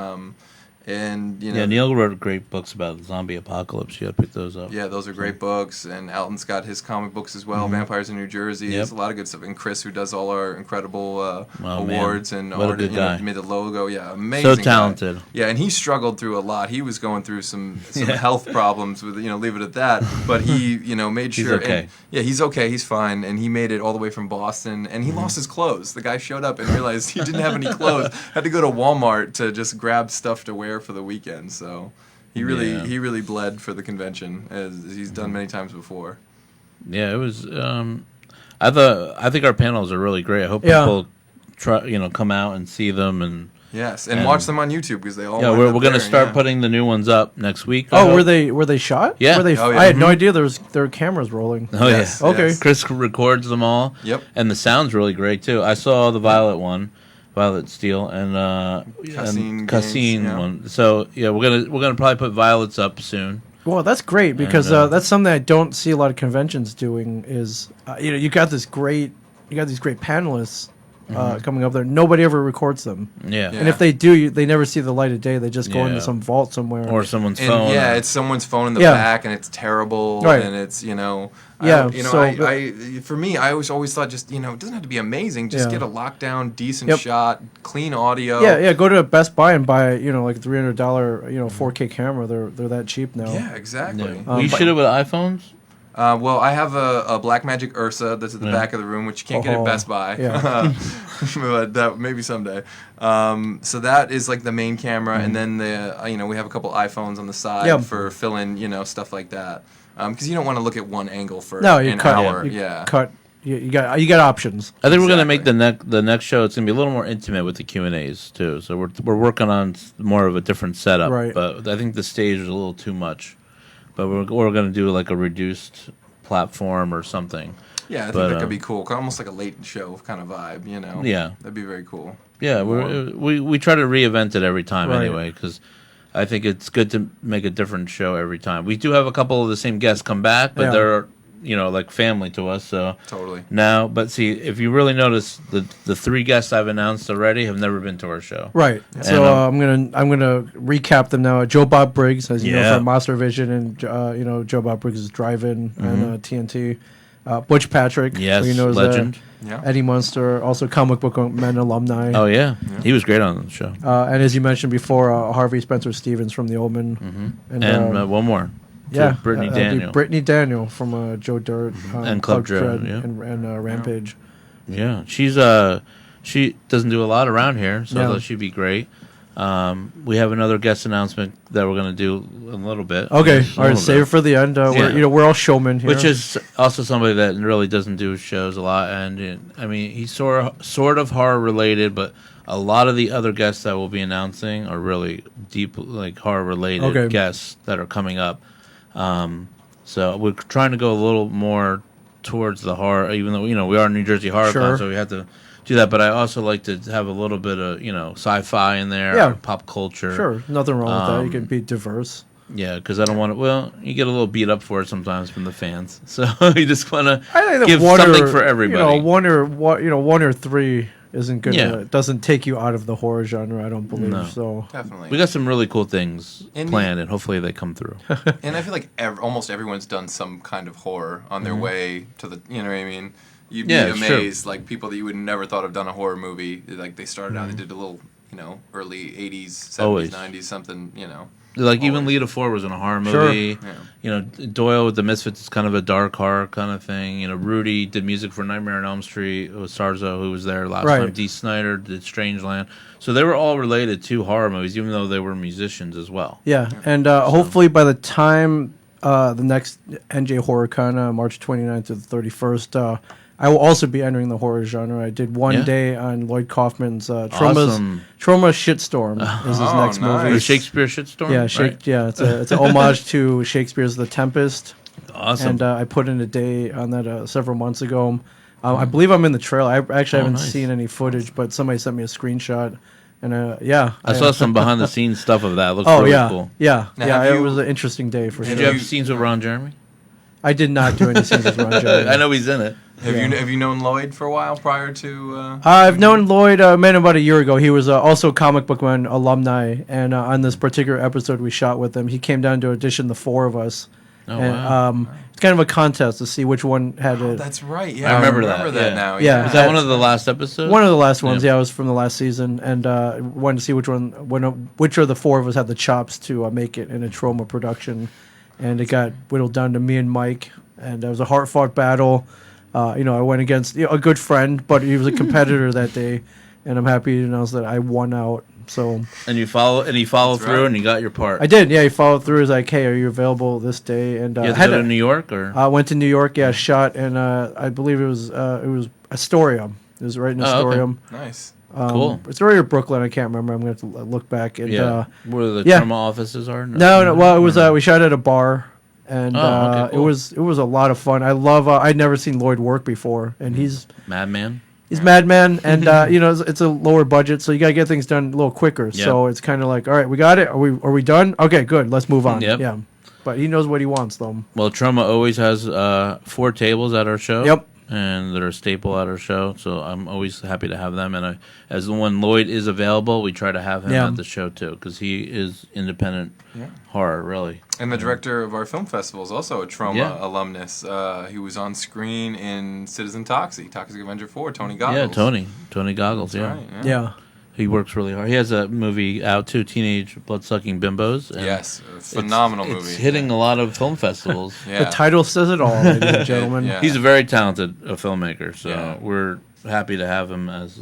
And Yeah, Neil wrote great books about the zombie apocalypse. You got to pick those up. Yeah, those are great books, and Alton's got his comic books as well. Vampires in New Jersey. Yep. There's a lot of good stuff. And Chris, who does all our incredible Oh, man. awards and What a art, good guy. made the logo. Yeah, amazing. So talented. Guy. Yeah, and he struggled through a lot. He was going through some health problems with leave it at that. But he made He's sure. okay. And, yeah, he's okay. He's fine, and he made it all the way from Boston. And he lost his clothes. The guy showed up and realized he didn't have any clothes. Had to go to Walmart to just grab stuff to wear for the weekend. So he really bled for the convention, as he's done many times before. Yeah, it was. I think our panels are really great. I hope Yeah. people try, come out and see them and. Yes, and And- watch them on YouTube because they all. Yeah, wind we're up going to there, start yeah. putting the new ones up next week. I oh, hope. were they shot? Yeah. Were they? Oh, yeah. I had no idea there were cameras rolling. Oh Yes, yeah. Okay. yes. Chris records them all. Yep. And the sound's really great too. I saw the Violet one, Violet Steele, and Cassine Cassine Gaines, yeah. one. So yeah, we're gonna probably put Violets up soon. Well, that's great because And, that's something I don't see a lot of conventions doing. Is you got these great panelists coming up there. Nobody ever records them, Yeah. and if they do, they never see the light of day. They just go Yeah. into some vault somewhere. Or someone's And phone. yeah, or- it's someone's phone in the Yeah. back, and it's terrible, Right. and it's Yeah, for me, I always thought just it doesn't have to be amazing. Just Yeah. get a lockdown, decent Yep. shot, clean audio. yeah. Go to Best Buy and buy like a $300 4K camera. They're that cheap now. Yeah, exactly. Yeah. We but- shoot it with iPhones. Well, I have a Black Magic Ursa that's at the back of the room, which you can't get at Best Buy. Yeah. But maybe someday. So that is like the main camera, and then we have a couple iPhones on the side for fill-in, stuff like that. Because you don't want to look at one angle for an hour. Cut. You got options. I think we're gonna make the next show. It's gonna be a little more intimate with the Q&As too. So we're working on more of a different setup. Right. But I think the stage is a little too much. But we're gonna do like a reduced platform or something. Yeah, I think that could be cool. Almost like a late show kind of vibe. Yeah, that'd be very cool. Yeah, we try to reinvent it every time anyway, because I think it's good to make a different show every time. We do have a couple of the same guests come back, but they're like family to us. So totally. Now, but see, if you really notice, the 3 guests I've announced already have never been to our show. Right. Yeah. So I'm gonna recap them now. Joe Bob Briggs, as you know, from Monster Vision, and Joe Bob Briggs' Drive-In and TNT. Butch Patrick, yes, who knows legend. Eddie Munster, also Comic Book Men alumni. Oh yeah, he was great on the show. And as you mentioned before, Harvey Spencer Stevens from The Omen, and one more. Yeah, Brittany Daniel. Brittany Daniel from Joe Dirt and Club Dread and Rampage. Yeah, she doesn't do a lot around here, so I thought she'd be great. We have another guest announcement that we're going to do in a little bit. Okay, all right, save it for the end. We're all showmen here, which is also somebody that really doesn't do shows a lot, and I mean he's sort of horror related, but a lot of the other guests that we'll be announcing are really deep, like horror related guests that are coming up. So we're trying to go a little more towards the horror, even though we are New Jersey Horror Con, so we have to do that. But I also like to have a little bit of sci-fi in there, pop culture. Sure, nothing wrong with that. You can be diverse. Yeah, because I don't want to. Well, you get a little beat up for it sometimes from the fans, so you just want to give something for everybody. One or 3 isn't good. It doesn't take you out of the horror genre, I don't believe. No. So definitely, we got some really cool things planned, and hopefully they come through. And I feel like almost everyone's done some kind of horror on their way to the. You know what I mean? You'd be amazed, like people that you would never thought have done a horror movie. Like they started out, they did a little, early '80s, '70s, '90s, something, Like even Lita Ford was in a horror movie. Sure. Doyle with the Misfits is kind of a dark horror kind of thing. Rudy did music for Nightmare on Elm Street. It was Sarzo who was there last time. Dee Snider did Strangeland. So they were all related to horror movies, even though they were musicians as well. Yeah, and hopefully by the time the next NJ Horror Con, March 29th to the 31st, I will also be entering the horror genre. I did one day on Lloyd Kaufman's Trauma Shitstorm is his next movie. The Shakespeare Shitstorm? Yeah, it's an homage to Shakespeare's The Tempest. Awesome. And I put in a day on that several months ago. I believe I'm in the trailer. I actually haven't seen any footage, but somebody sent me a screenshot. And I saw some behind the scenes stuff of that. It looks really cool. Yeah, it was an interesting day for sure. Did you have scenes with Ron Jeremy? I did not do any scenes with Ron Jeremy. I know he's in it. Have you known Lloyd for a while prior to? I've known Lloyd. Met him about a year ago. He was also Comic Book Man alumni, and on this particular episode we shot with him, he came down to audition the 4 of us. Oh, and, wow. It's kind of a contest to see which one had it. That's right. Yeah, I remember that now. Yeah. Is that one of the last episodes? One of the last ones. Yeah, it was from the last season, and wanted to see which of the 4 of us had the chops to make it in a Trauma production, and it got whittled down to me and Mike, and it was a hard-fought battle. I went against a good friend, but he was a competitor that day, and I'm happy to announce that I won out. So and he followed through, and you got your part. I did. Yeah, he followed through. He's like, "Hey, are you available this day?" And you had to go to New York, or I went to New York. Yeah, shot, and I believe it was Astoria. It was right in Astoria. Okay. Nice. Cool. It's right in Brooklyn. I can't remember. I'm going to have to look back. And, where the trauma offices are. No. Well, it was. We shot at a bar. And cool. it was a lot of fun. I love. I'd never seen Lloyd work before, and he's Madman. He's Madman, and it's a lower budget, so you gotta get things done a little quicker. Yep. So it's kind of like, all right, we got it. Are we done? Okay, good. Let's move on. Yep. Yeah, but he knows what he wants, though. Well, Trauma always has 4 tables at our show. Yep. And they're a staple at our show, so I'm always happy to have them. And as when Lloyd is available, we try to have him at the show too, because he is independent horror, really. And the director of our film festival is also a Trauma alumnus. He was on screen in Citizen Toxic Avenger 4, Tony Goggles. Yeah, Tony Goggles. That's yeah. right, yeah. He works really hard. He has a movie out too, Teenage Blood-Sucking Bimbos. And Yes, phenomenal it's movie. hitting a lot of film festivals. Yeah. The title says it all, ladies and gentlemen. Yeah. He's a very talented filmmaker, so Yeah. we're happy to have him as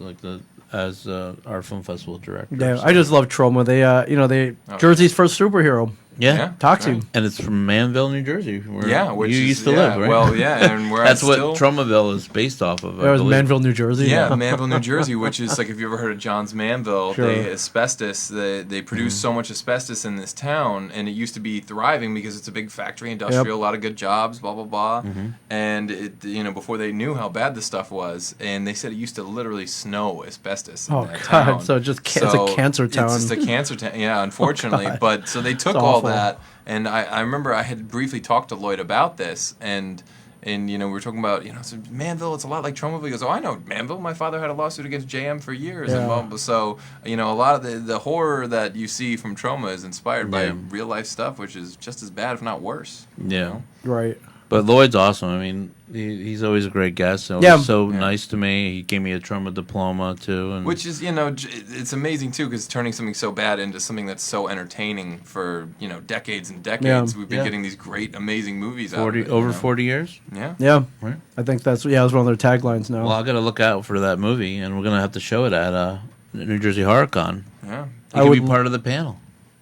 our film festival director. Yeah, so. I just love Troma. They Jersey's first superhero. Yeah. Toxie. right. And it's from Manville, New Jersey, where which you is, used to live, right? Well, yeah, and where That's I what still, Tromaville is based off of. That was Manville, New Jersey. Yeah, Manville, New Jersey, which is like if you ever heard of John's Manville, Sure. they produce so much asbestos in this town, and it used to be thriving because it's a big factory, industrial, a lot of good jobs, blah blah blah, and it before they knew how bad the stuff was, and they said it used to literally snow asbestos in Oh that God! town. So it's a cancer town. It's just a cancer town. Yeah, unfortunately, God. but so they took It's all awful. that. And I remember I had briefly talked to Lloyd about this, and we were talking about, so Manville, it's a lot like Tromaville. He goes, oh, I know Manville. My father had a lawsuit against JM for years. Yeah. And blah, blah. So, a lot of the horror that you see from Troma is inspired by Yeah. real life stuff, which is just as bad, if not worse. Yeah. Right. But Lloyd's awesome. I mean, he's always a great guest. And Yeah. He's so nice to me. He gave me a Troma diploma, too. And Which is, it's amazing, too, because turning something so bad into something that's so entertaining for, decades and decades. Yeah. We've been getting these great, amazing movies out of it. over 40 years? Yeah. Yeah. Right. I think that's one of their taglines now. Well, I got to look out for that movie, and we're going to have to show it at New Jersey Horror Con. Yeah. You can be part of the panel.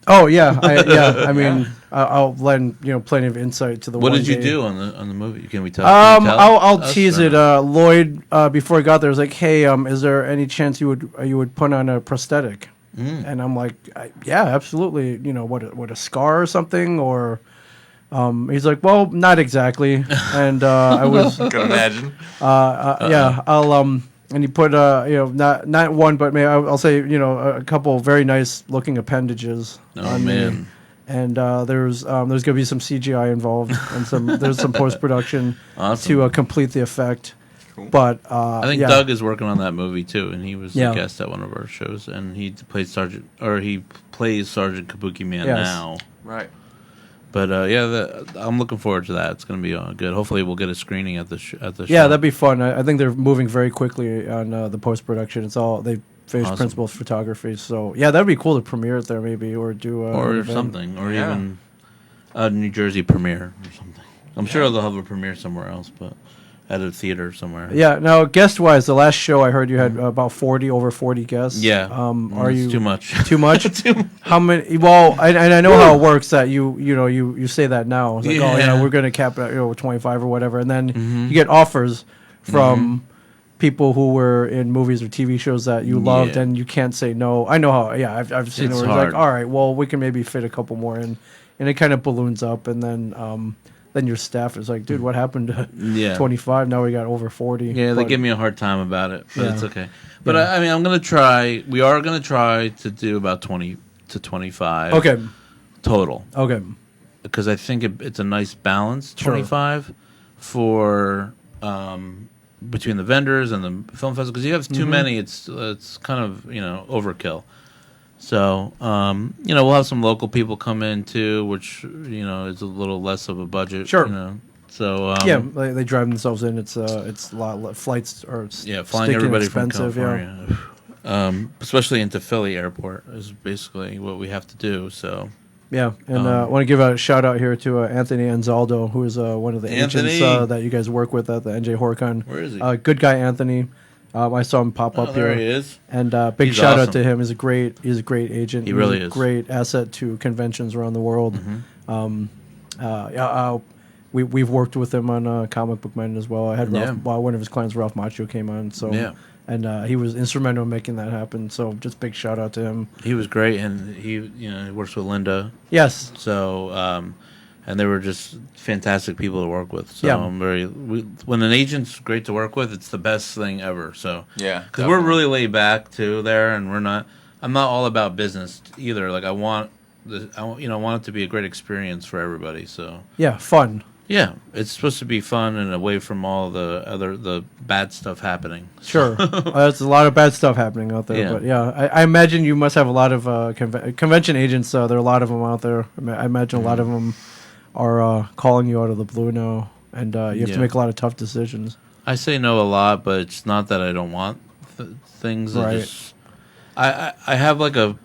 Oh yeah, I mean, I'll lend plenty of insight to the. What one did you day. do on the movie? Can we tell? Can you tell I'll us tease or it. not? Lloyd, before I got there, was like, "Hey, is there any chance you would put on a prosthetic?" And I'm like, "Yeah, absolutely. What a scar or something?" Or he's like, "Well, not exactly." And I was, Can imagine. yeah, I'll And he put not one, but maybe I'll say a couple very nice looking appendages. Oh on me. man. And there's gonna be some CGI involved and there's some post production Awesome. to complete the effect. Cool. But I think yeah. Doug is working on that movie too, and he was Yeah. a guest at one of our shows, and he plays Sergeant Kabuki Man Yes. now. Right. But I'm looking forward to that. It's going to be good. Hopefully, we'll get a screening at the show. Yeah, that'd be fun. I think they're moving very quickly on the post production. They finished Awesome. principal photography, so yeah, that'd be cool to premiere it there maybe or do an or event. something, or Yeah. even a New Jersey premiere or something. I'm sure they'll have a premiere somewhere else, but at a theater somewhere. Yeah. Now, guest wise, the last show I heard you had about over 40 guests. Yeah. Are It's you too much? Too much? How many? Well, and I know how it works. That you say that now. It's like, Yeah. we're going to cap it at 25 or whatever, and then Mm-hmm. you get offers from people who were in movies or TV shows that you loved, Yeah. and you can't say no. I know how. Yeah, I've seen it. It's Where it's hard. like, all right, well, we can maybe fit a couple more in, and it kind of balloons up, and then your staff is like, dude, what happened to Yeah. 25? Now we got over 40. Yeah, they But- give me a hard time about it, but Yeah. it's okay. But Yeah. I mean, I'm gonna try. We are gonna try to do about 20 to 25. Okay. Total, Okay. because I think it's a nice balance. Sure. 25 for between the vendors and the film festival. Because you have too many, it's kind of overkill. So we'll have some local people come in too, which is a little less of a budget. Sure. So Yeah, they drive themselves in. It's a lot. Flights are flying stinking everybody from expensive. California, especially into Philly airport is basically what we have to do. So Yeah, and I want to give a shout out here to Anthony Anzaldo, who is one of the Anthony. agents that you guys work with at the NJ HorrorCon. Where is he? Good guy, Anthony. I saw him pop up there here. he is. And big He's shout out awesome. to him. He's a great agent. He really He's a is. great asset to conventions around the world. We've worked with him on Comic Book Men as well. I had Yeah. one of his clients, Ralph Macchio, came on. So Yeah. and he was instrumental in making that happen. So just big shout out to him. He was great, and he works with Linda. Yes. So and they were just fantastic people to work with. So Yeah. I'm when an agent's great to work with, it's the best thing ever. So Yeah. because we're really laid back too there, and I'm not all about business either. Like I want it to be a great experience for everybody. So Yeah, fun. yeah, it's supposed to be fun and away from all the bad stuff happening. Sure. There's a lot of bad stuff happening out there. Yeah. But yeah, I imagine you must have a lot of convention agents. There are a lot of them out there. I imagine a lot of them are calling you out of the blue now, and you have Yeah. to make a lot of tough decisions. I say no a lot, but it's not that I don't want things. Right. I have like a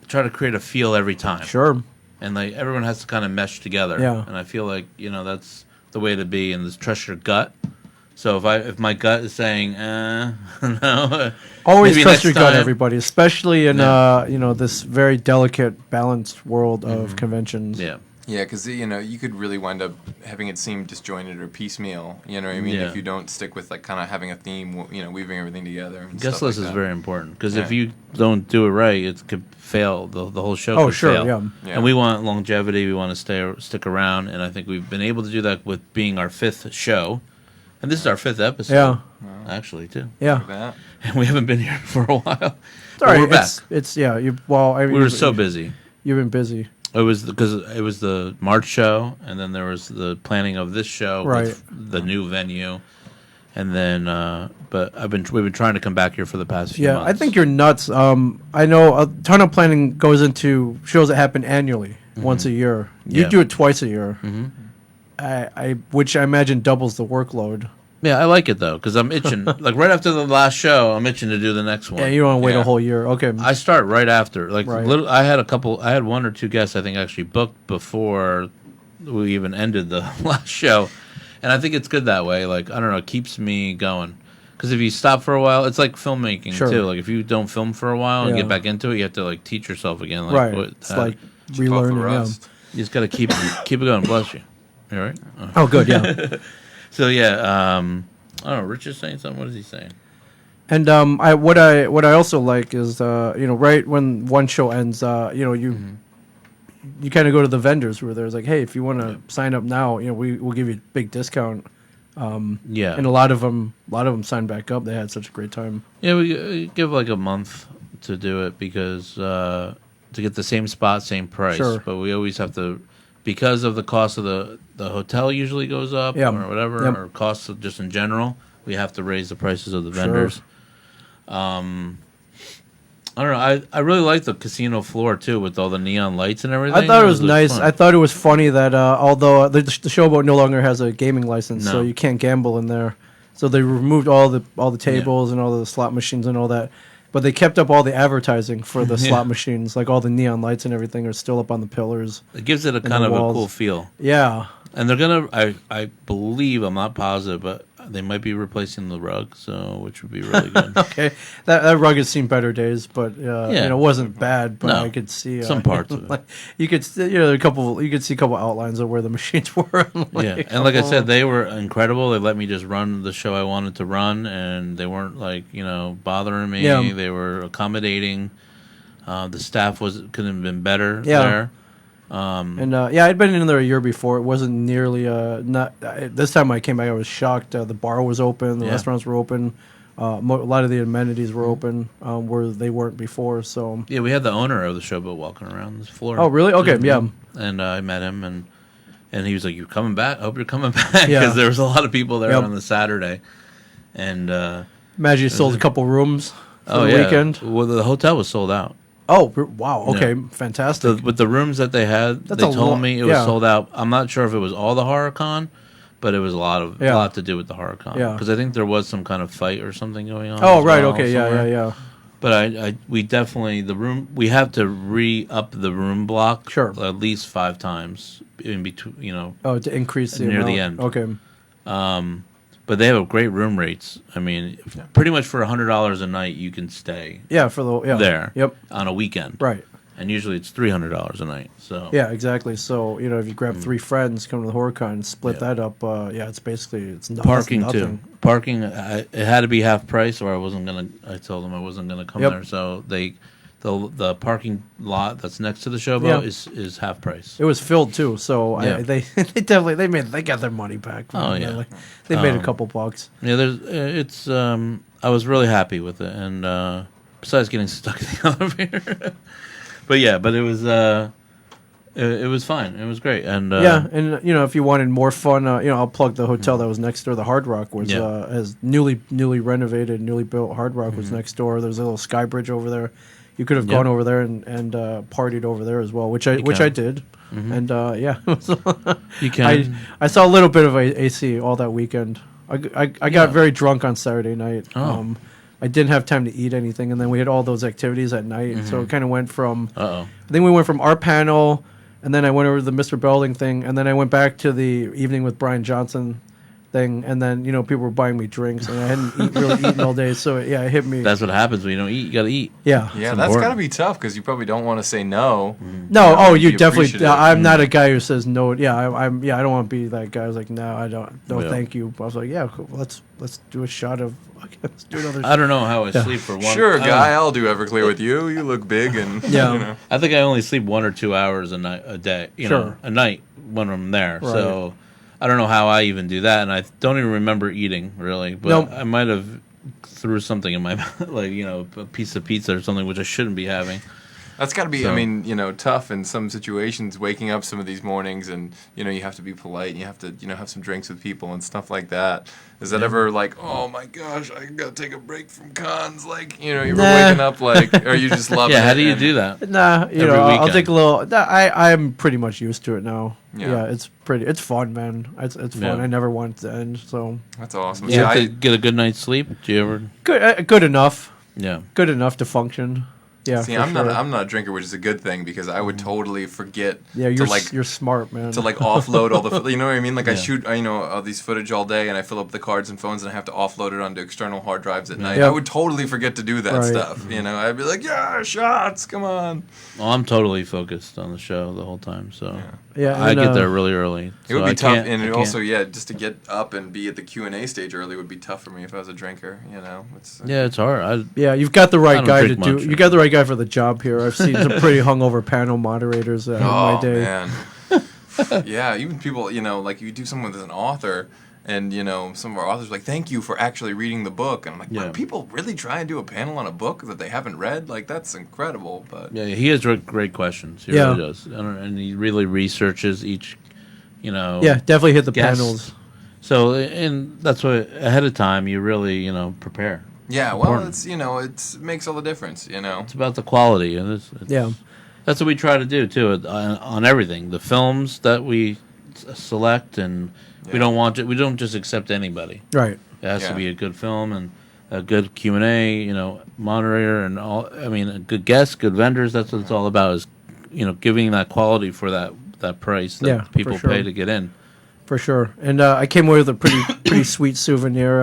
try to create a feel every time. Sure. And like everyone has to kind of mesh together. Yeah. And I feel like that's the way to be, and trust your gut. So if my gut is saying, no, always maybe trust your gut, time. everybody, especially in this very delicate, balanced world of conventions. Yeah. Yeah, because you could really wind up having it seem disjointed or piecemeal. You know what I mean? Yeah. If you don't stick with like kind of having a theme, weaving everything together. And Guest stuff list like is that. very important because Yeah. if you don't do it right, it could fail. The whole show. Oh, could sure, fail. yeah. Yeah. And we want longevity. We want to stick around, and I think we've been able to do that with being our 5th show, and this is our 5th episode. Yeah. Actually, too. Yeah. Like that. And we haven't been here for a while. Sorry, We're back. It's yeah. I mean, We were so busy. You've been busy. It was because it was the March show, and then there was the planning of this show with the new venue, and then but we've been trying to come back here for the past few months. I think you're nuts. I know a ton of planning goes into shows that happen annually, once a year. You Yeah. do it twice a year. Which I imagine doubles the workload. Yeah, I like it though because I'm itching. Like right after the last show, I'm itching to do the next one. Yeah, you don't want to wait Yeah. a whole year. Okay. I start right after. Like Right. I had 1 or 2 guests I think actually booked before we even ended the last show, and I think it's good that way. Like I don't know, it keeps me going. Because if you stop for a while, it's like filmmaking Sure. too. Like if you don't film for a while and Yeah. get back into it, you have to like teach yourself again. Like, Right. what- It's like Off the relearning. Yeah. rust. you just got to keep it going. Bless you. You all right? Oh, good. Yeah. So yeah, I don't know. Rich is saying something. What is he saying? And what I also like is right when one show ends, you kind of go to the vendors who are there. It's like, hey, if you want to sign up now, we'll give you a big discount. Yeah. And a lot of them signed back up. They had such a great time. Yeah, we give like a month to do it because to get the same spot, same price. Sure. But we always have to, because of the cost of the hotel usually goes up Yeah. or whatever, Yep. or costs of just in general, we have to raise the prices of the Sure. vendors. I don't know. I really like the casino floor too with all the neon lights and everything. I thought it was nice. fun. I thought it was funny that although the showboat no longer has a gaming license, No. so you can't gamble in there. So they removed all the tables and all the slot machines and all that. But they kept up all the advertising for the Yeah. slot machines, like all the neon lights and everything are still up on the pillars. It gives it a the kind of walls. a cool feel. Yeah. And they're gonna. I believe, I'm not positive, but they might be replacing the rug, so which would be really good. Okay. That rug has seen better days, but it wasn't bad. But No. I could see Some parts of it. Like, you could you could see a couple outlines of where the machines were. Yeah, and like I said, they were incredible. They let me just run the show I wanted to run, and they weren't like bothering me. Yeah. They were accommodating. The staff couldn't have been better Yeah. there. And I'd been in there a year before. It wasn't nearly this time I came back, I was shocked. The bar was open, the Yeah. restaurants were open, a lot of the amenities were open where they weren't before. So. Yeah, we had the owner of the showboat walking around this floor. Oh, really? Okay, Mhm. yeah. And I met him, and he was like, "You're coming back? I hope you're coming back," because Yeah. there was a lot of people there Yep. on the Saturday. And Imagine you sold a couple rooms for oh the yeah, weekend. well the hotel was sold out. Oh, wow. Okay, Yeah. fantastic. With the rooms that they had, That's they a told lot- me it was yeah. sold out. I'm not sure if it was all the HorrorCon, but it was a lot Yeah. to do with the HorrorCon. Yeah. Because I think there was some kind of fight or something going on. Oh, as right. well Okay. somewhere. Yeah. But we definitely we have to re-up the room block. Sure. At least 5 times in between. Oh, to increase the Near amount. the end. Okay. But they have great room rates. I mean, pretty much for $100 a night, you can stay Yeah, for the there. Yep. On a weekend. Right. And usually it's $300 a night. So Yeah, exactly. So if you grab 3 friends, come to the HorrorCon, split that up. It's basically it's parking that's too. nothing. Parking, it had to be half price, or I wasn't gonna. I told them I wasn't gonna come Yep. there. So the parking lot that's next to the showboat Yeah. is half price. It was filled too, so Yeah. they they got their money back. Oh, yeah. They made a couple bucks. Yeah, I was really happy with it, and besides getting stuck in the elevator, but it was it was fine. It was great, and And if you wanted more fun, I'll plug the hotel that was next door. The Hard Rock was Yeah. as newly renovated, newly built. Hard Rock was next door. There's a little sky bridge over there. You could have Yep. gone over there and partied over there as well, which I can. did. And you can. I saw a little bit of AC all that weekend. I got very drunk on Saturday night. Oh. I didn't have time to eat anything, and then we had all those activities at night. Mm-hmm. So it kind of went from. Uh-oh. I think we went from our panel, and then I went over to the Mr. Belding thing, and then I went back to the evening with Brian Johnson thing, and then people were buying me drinks, and I hadn't really eaten all day, so yeah, it hit me. That's what happens when you don't eat. You got to eat. Yeah. Yeah, It's that's important. got to be tough because you probably don't want to say no. No, oh, be you definitely. appreciative. I'm not a guy who says no. Yeah, I'm. Yeah, I don't want to be that guy who's like, no, I don't. No, Yeah. thank you. But I was like, yeah, cool, let's do a shot of. Let's do another. I don't know how I sleep for one. Sure, I don't- guy, I'll do Everclear with you. You look big and Yeah. you know. I think I only sleep 1 or 2 hours a day. Sure. A night when I'm there. Right. So I don't know how I even do that, and I don't even remember eating really. But Nope. I might have threw something in my mouth, like a piece of pizza or something, which I shouldn't be having. That's got to be, So- I mean, tough in some situations, waking up some of these mornings and, you have to be polite and you have to, have some drinks with people and stuff like that. Is that ever like, oh my gosh, I got to take a break from cons? Like, you ever Nah. waking up like, or you just love it? Yeah, how do you and- do that? Nah, Every I'll weekend. take a little. I'm pretty much used to it now. Yeah. Yeah, it's fun, man. It's fun. Yeah. I never want it to end. So That's awesome. Do you Yeah, have to get a good night's sleep? Do you ever? good enough. Yeah. Good enough to function. Yeah. See, for I'm sure. not a drinker, which is a good thing because I would totally forget Yeah, to you're like you're smart, man. to like offload all the, you know what I mean? Like I Yeah. shoot, all these footage all day and I fill up the cards and phones and I have to offload it onto external hard drives at night. Yeah. I would totally forget to do that Right. stuff. I'd be like, yeah, shots, come on. Well, I'm totally focused on the show the whole time, so Yeah, I and, get there really early. It so would be I tough, can't- and I it can't- also, just to get up and be at the Q&A stage early would be tough for me if I was a drinker. It's Yeah, it's hard. Yeah, you've got the I right don't guy to drink do. much. You got the right guy for the job here. I've seen some pretty hungover panel moderators in my Oh day. man, yeah. Even people, like you do someone with an author, and some of our authors are like, thank you for actually reading the book, and I'm like, Yeah. wow, people really try and do a panel on a book that they haven't read? Like that's incredible. But Yeah, he has great questions. He Yeah. really does, and he really researches each. Yeah, definitely hit the guest. panels. So, and that's why ahead of time you really prepare. yeah, well, Important. it's it makes all the difference. It's about the quality, and it's Yeah. that's what we try to do too on everything. The films that we select, and Yeah. we don't just accept anybody. Right. It has Yeah. to be a good film and a good Q&A, moderator, and all. I mean, good guests, good vendors. That's what it's all about. Is giving that quality for that price that Yeah, for people sure. pay to get in. For sure. And I came away with a pretty sweet souvenir.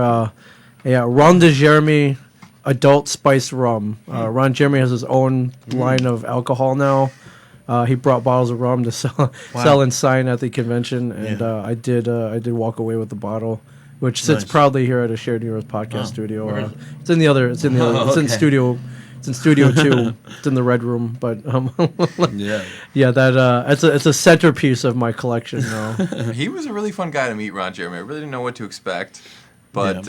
Ron de Jeremy adult spiced rum. Ron Jeremy has his own line of alcohol now. He brought bottles of rum to sell and sign at the convention, and Yeah. I did walk away with the bottle, which sits Nice. proudly here at a Shared Heroes podcast Oh, studio. where is it? It's in the other. It's in the. Oh, It's in okay. studio. It's in Studio 2. It's in the red room, but Yeah. yeah, that it's a centerpiece of my collection now. he was a really fun guy to meet, Ron Jeremy. I really didn't know what to expect. But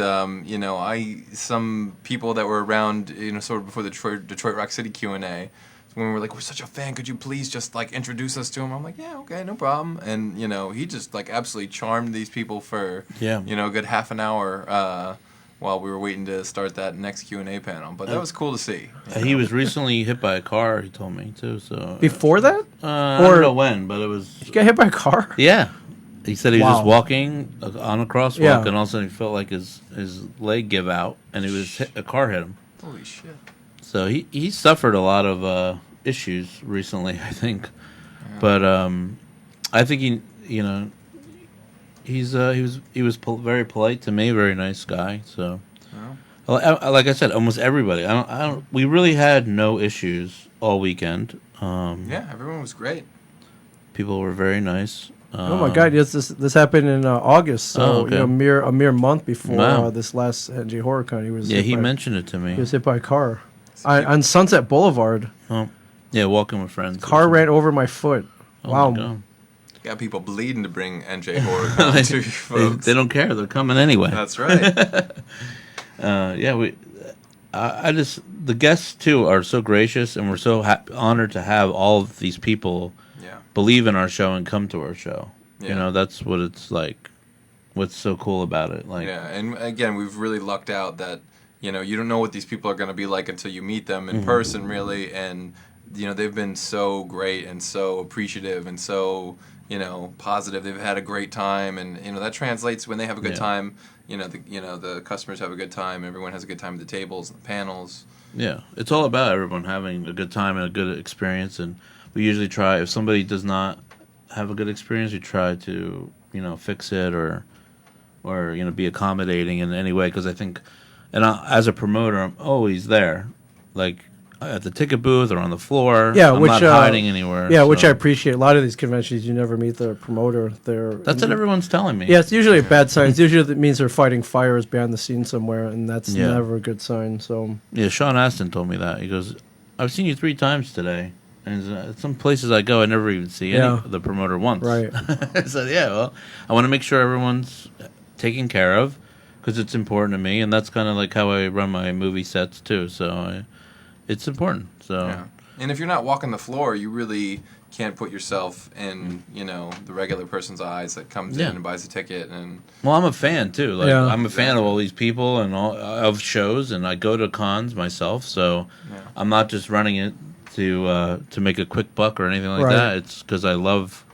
some people that were around, sort of before the Detroit Rock City Q&A, when we were like, we're such a fan, could you please just like introduce us to him? I'm like, yeah, okay, no problem. And he just like absolutely charmed these people for Yeah. a good half an hour while we were waiting to start that next Q&A panel. But that was cool to see. He was recently hit by a car. He told me too. So Before that, I don't know when, but it was. you got hit by a car. Yeah. He said he was just Wow. walking on a crosswalk, Yeah. and all of a sudden he felt like his leg give out, and a car hit him. Holy shit. So he suffered a lot of issues recently, I think. But I think he was very polite to me, very nice guy. So, like I said, almost everybody. I don't. We really had no issues all weekend. Yeah, everyone was great. People were very nice. Oh my God! Yes, this happened in August, so Oh, okay. a mere month before Wow. this last NG HorrorCon, he was Yeah, hit he by, mentioned it to me. he was hit by a car on Sunset Boulevard. Oh, yeah, walking with friends. Car ran over my foot. Oh Wow. my God. Got people bleeding to bring NJ Horror to you folks. They don't care. They're coming anyway. That's right. I just the guests too are so gracious, and we're so honored to have all of these people Yeah. believe in our show and come to our show. Yeah. That's what it's like. What's so cool about it? Like, Yeah, and again, we've really lucked out that you don't know what these people are going to be like until you meet them in person, really. And they've been so great and so appreciative and so positive. They've had a great time, and that translates when they have a good Yeah. time. the customers have a good time. Everyone has a good time at the tables, and the panels. Yeah, it's all about everyone having a good time and a good experience. And we usually try, if somebody does not have a good experience, we try to fix it or be accommodating in any way. Because I think, as a promoter, I'm always there, like at the ticket booth or on the floor. Yeah, I'm not hiding anywhere. Yeah, which I appreciate. A lot of these conventions, you never meet the promoter. That's what everyone's telling me. Yeah, it's usually a bad sign. It's usually it means they're fighting fires behind the scenes somewhere, and that's Yeah. never a good sign. So Yeah, Sean Astin told me that. He goes, "I've seen you 3 times today." And some places I go, I never even see the promoter once. Right. I said, yeah, well, I want to make sure everyone's taken care of because it's important to me, and that's kind of like how I run my movie sets too. So it's important. So, Yeah. And if you're not walking the floor, you really can't put yourself in, the regular person's eyes that comes in and buys a ticket. And well, I'm a fan too. Like Yeah. I'm a fan of all these people and all of shows, and I go to cons myself. So I'm not just running it to make a quick buck or anything like that. It's because I love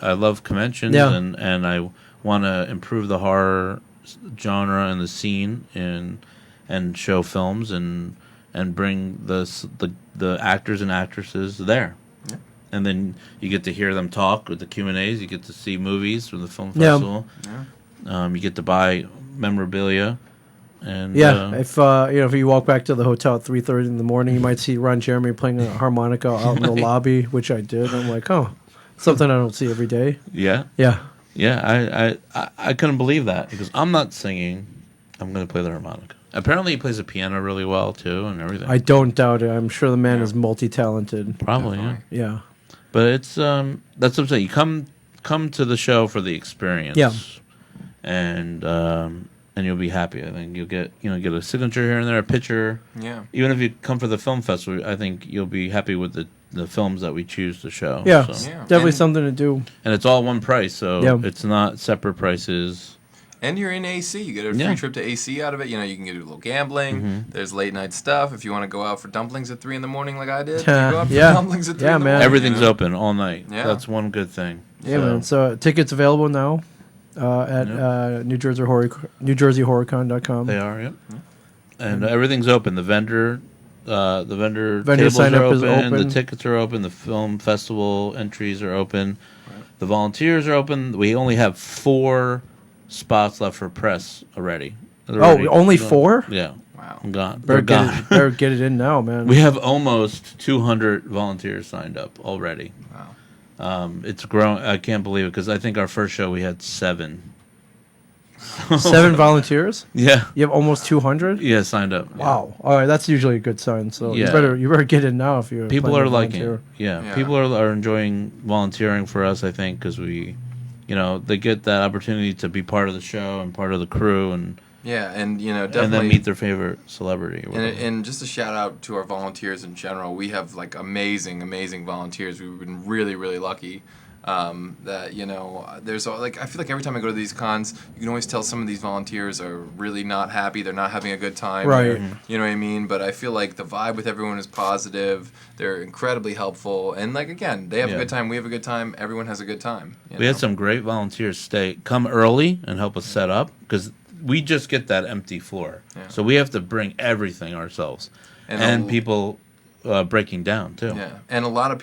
I love conventions and I want to improve the horror genre and the scene and show films and bring the actors and actresses there. Yeah. And then you get to hear them talk with the Q&As. You get to see movies from the film festival. Yeah. You get to buy memorabilia. And if you walk back to the hotel at 3:30 in the morning, you might see Ron Jeremy playing a harmonica out in the lobby, which I did. I'm like, oh, something I don't see every day. Yeah. Yeah. Yeah, I couldn't believe that because I'm not singing. I'm going to play the harmonica. Apparently, he plays the piano really well too, and everything. I don't doubt it. I'm sure the man is multi-talented. Probably, definitely. Yeah. But it's that's what I'm saying. You come to the show for the experience. Yeah. And you'll be happy. I think you'll get a signature here and there, a picture. Yeah. Even if you come for the film festival, I think you'll be happy with the films that we choose to show. Yeah. So. Definitely something to do. And it's all one price, so it's not separate prices. And you're in AC. You get a free trip to AC out of it. You can do a little gambling. Mm-hmm. There's late night stuff. If you want to go out for dumplings at 3 a.m, like I did, you go out for dumplings at 3 a.m. Everything's open all night. Yeah. That's one good thing. Yeah, man. So tickets available now at NewJerseyHorrorCon.com. They are, yep. And everything's open. The vendor tables sign are up is open. open. The tickets are open. The film festival entries are open. Right. The volunteers are open. We only have 4 spots left for press already. Only 4? Yeah. Wow. I'm gone. Better get it in now, man. We have almost 200 volunteers signed up already. Wow. It's grown. I can't believe it because I think our first show we had 7. 7 volunteers? Yeah. You have almost 200? Yeah, signed up. Wow. All right, that's usually a good sign. So Yeah. you better get in now if you're People planning are to liking volunteer. it. Yeah. People are enjoying volunteering for us, I think, because we, they get that opportunity to be part of the show and part of the crew and definitely, and then meet their favorite celebrity. And just a shout out to our volunteers in general. We have like amazing volunteers. We've been really, really lucky. That there's I feel like every time I go to these cons, you can always tell some of these volunteers are really not happy. They're not having a good time. Right. You know what I mean? But I feel like the vibe with everyone is positive. They're incredibly helpful, and again, they have a good time. We have a good time. Everyone has a good time. We had some great volunteers come early and help us set up because we just get that empty floor, so we have to bring everything ourselves, and people breaking down too. Yeah, and a lot of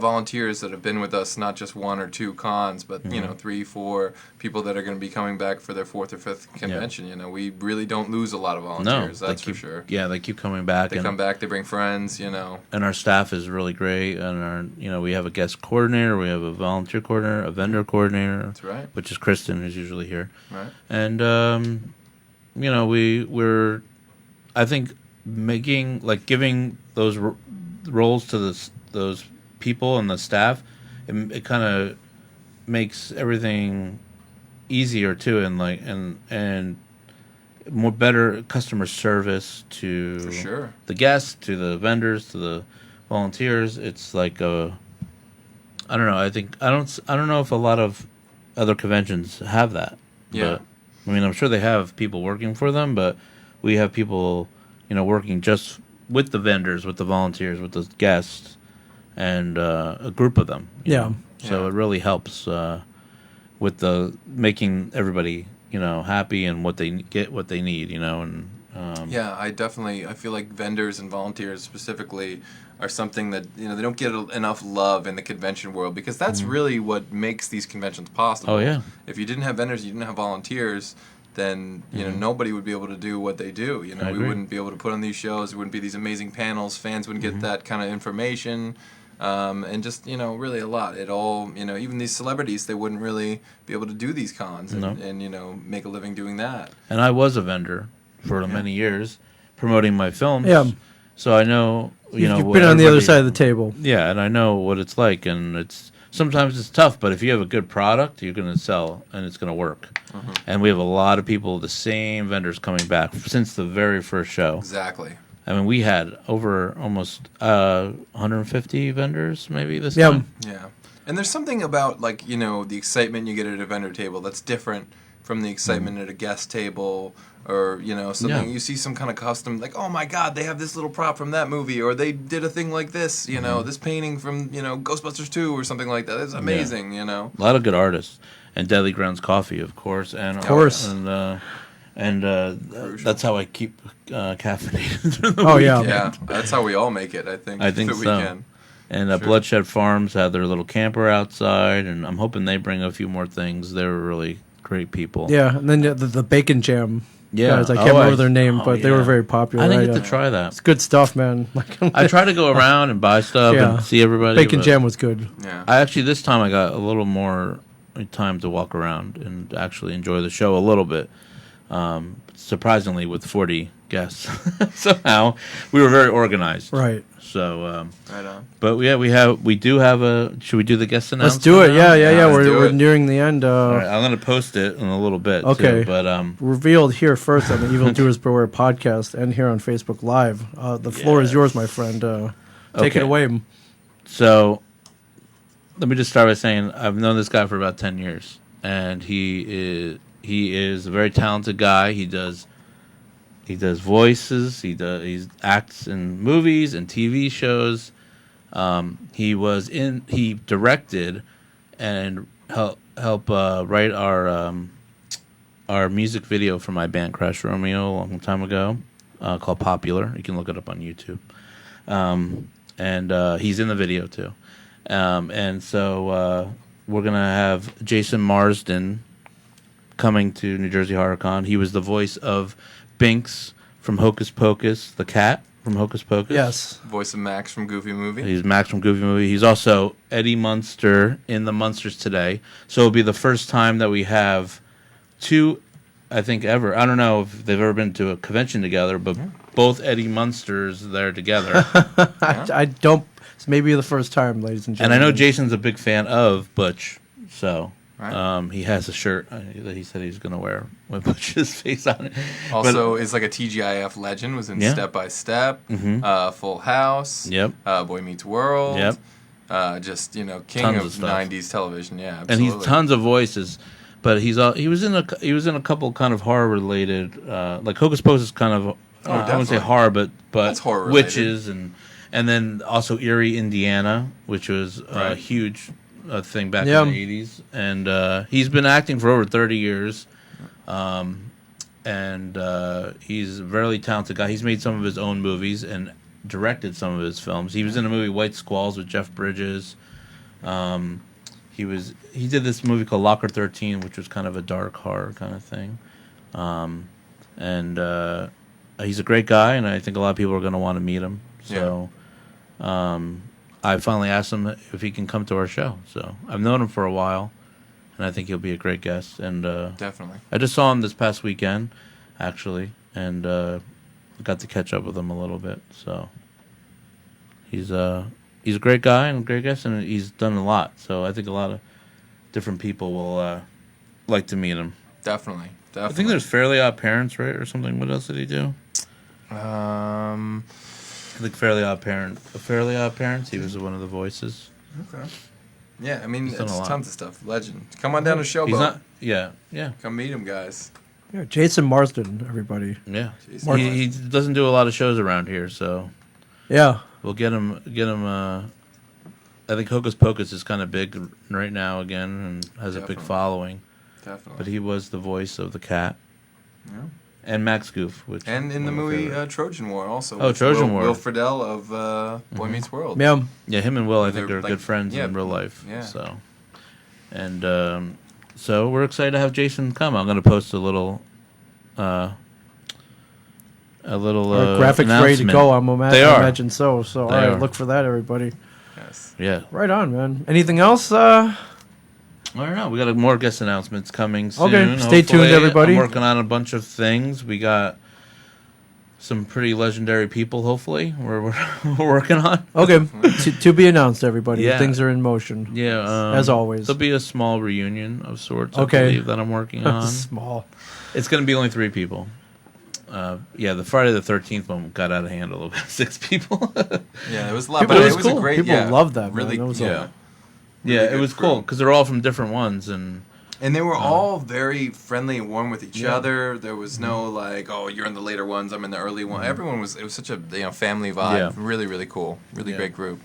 volunteers that have been with us, not just 1 or 2 cons, but 3, 4 people that are going to be coming back for their 4th or 5th convention. We really don't lose a lot of volunteers. That's for sure. Yeah, they keep coming back. They come back. They bring friends. And our staff is really great. And we have a guest coordinator, we have a volunteer coordinator, a vendor coordinator. That's right. Which is Kristen, who's usually here. Right. And we're I think giving those roles to those people and the staff, it kind of makes everything easier too, and more better customer service to for sure. The guests, to the vendors, to the volunteers. It's like I don't know. I don't know if a lot of other conventions have that. Yeah. But, I'm sure they have people working for them, but we have people working just with the vendors, with the volunteers, with the guests, and a group of them. So it really helps with the making everybody, happy and what they get, what they need, and Yeah, I feel like vendors and volunteers specifically are something that they don't get enough love in the convention world, because that's really what makes these conventions possible. Oh, yeah. If you didn't have vendors, you didn't have volunteers, then nobody would be able to do what they do. We agree. wouldn't be able to put on these shows. There wouldn't be these amazing panels. Fans wouldn't get that kind of information. And just really a lot. It all even these celebrities, they wouldn't really be able to do these cons and make a living doing that. And I was a vendor for many years, promoting my films. Yeah. So I know You've been on the other side of the table. Yeah, and I know what it's like, and sometimes it's tough, but if you have a good product, you're going to sell, and it's going to work. And we have a lot of people, the same vendors coming back since the very first show. Exactly. I mean, we had over almost 150 vendors maybe this time. Yeah. And there's something about the excitement you get at a vendor table that's different from the excitement at a guest table, or something. You see some kind of custom, like, oh my God, they have this little prop from that movie, or they did a thing like this, this painting from Ghostbusters 2 or something like that. It's amazing, A lot of good artists, and Deadly Grounds Coffee, of course, and that's how I keep caffeinated through the Oh weekend. yeah, that's how we all make it. I think so. Weekend. And Bloodshed Farms had their little camper outside, and I'm hoping they bring a few more things. They were really great people. yeah. And then the bacon jam. Yeah. Guys, I can't remember their name, but they were very popular. I didn't right? get to try that. It's good stuff, man. I try to go around and buy stuff and see everybody. Bacon jam was good. Yeah. This time I got a little more time to walk around and actually enjoy the show a little bit. Surprisingly, with 40 guests, somehow we were very organized. Right. So, right on. But we do have a. Should we do the guest announcement? Let's do it. now? Yeah. let's do We're it. nearing the end. All right, I'm gonna post it in a little bit. Okay. Too, but revealed here first on the Evildoers Beware podcast and here on Facebook Live. The floor is yours, my friend. Take it away. So, let me just start by saying I've known this guy for about 10 years, and he is a very talented guy. He does voices. He acts in movies and TV shows. He directed and help write our music video for my band Crash Romeo a long time ago, called Popular. You can look it up on YouTube. And he's in the video too. And so we're gonna have Jason Marsden coming to New Jersey Horror Con. He was the voice of Binks from Hocus Pocus, the cat from Hocus Pocus. Yes. Voice of Max from Goofy Movie. He's Max from Goofy Movie. He's also Eddie Munster in The Munsters Today. So it'll be the first time that we have two, I think, ever. I don't know if they've ever been to a convention together, but both Eddie Munsters there together. I don't. It's maybe the first time, ladies and And gentlemen. I know Jason's a big fan of Butch, so Right. he has a shirt that he said he's going to wear with Butch's face on it. Also, is like a TGIF legend. Was in Step by Step, Full House. Yep. Boy Meets World. Yep. Just king Tons of of stuff. '90s television. Yeah, And absolutely. he's tons of voices, but he was in a couple kind of horror related, like Hocus Pocus is kind of I wouldn't say definitely. horror, but That's horror related. witches and then also Erie, Indiana, which was a huge thing back in the 80s, and he's been acting for over 30 years, and he's a very talented guy. He's made some of his own movies and directed some of his films. He was in a movie White Squalls with Jeff Bridges. He did this movie called Locker 13, which was kind of a dark horror kind of thing, and he's a great guy, and I think a lot of people are going to want to meet him. So I finally asked him if he can come to our show. So I've known him for a while, and I think he'll be a great guest. And Definitely. I just saw him this past weekend, actually, and got to catch up with him a little bit. So he's a great guy and a great guest, and he's done a lot. So I think a lot of different people will like to meet him. Definitely. I think there's Fairly Odd Parents, right, or something. What else did he do? I think Fairly Odd Parents. He was one of the voices. Okay. Yeah, I mean, He's done it's a lot. tons of stuff. Legend. Come on down to Showboat. He's not. Yeah. Come meet him, guys. Yeah, Jason Marsden, everybody. Yeah. Jason He doesn't do a lot of shows around here, so Yeah. we'll get him. I think Hocus Pocus is kind of big right now again and has a big Definitely. following. Definitely. But he was the voice of the cat. Yeah. And Max Goof, which And in the one of my movie favorite. Trojan War also. Oh, with Trojan War. Will Friedle of Boy Meets World. Yeah. Yeah, him and Will, I They're think, are like- good friends yeah, in real life. yeah. So, and so we're excited to have Jason come. I'm going to post a little Our graphics ready to announcement. go. They I are. imagine so. So, They all right, are. look for that, everybody. Yes. Yeah. Right on, man. Anything else? I don't know. We got more guest announcements coming soon. Okay, stay tuned, hopefully. everybody. I'm working on a bunch of things. We got some pretty legendary people, hopefully, we're working on. Okay, to be announced, everybody. Yeah. Things are in motion. Yeah. As always. There'll be a small reunion of sorts, Okay. I believe, that I'm working on. Small. It's going to be only 3 people. The Friday the 13th one got out of hand a little bit. 6 people. Yeah, it was a lot. People- But it it was was cool. a great. People yeah, loved that, man. Really, That was yeah. Yeah, Really it good was cool group. because they're all from different ones, and And they were all very friendly and warm with each Yeah. other. There was no like, oh, you're in the later ones, I'm in the early one. Everyone was. It was such a family vibe. Yeah. Really, really cool. Really Yeah. great group.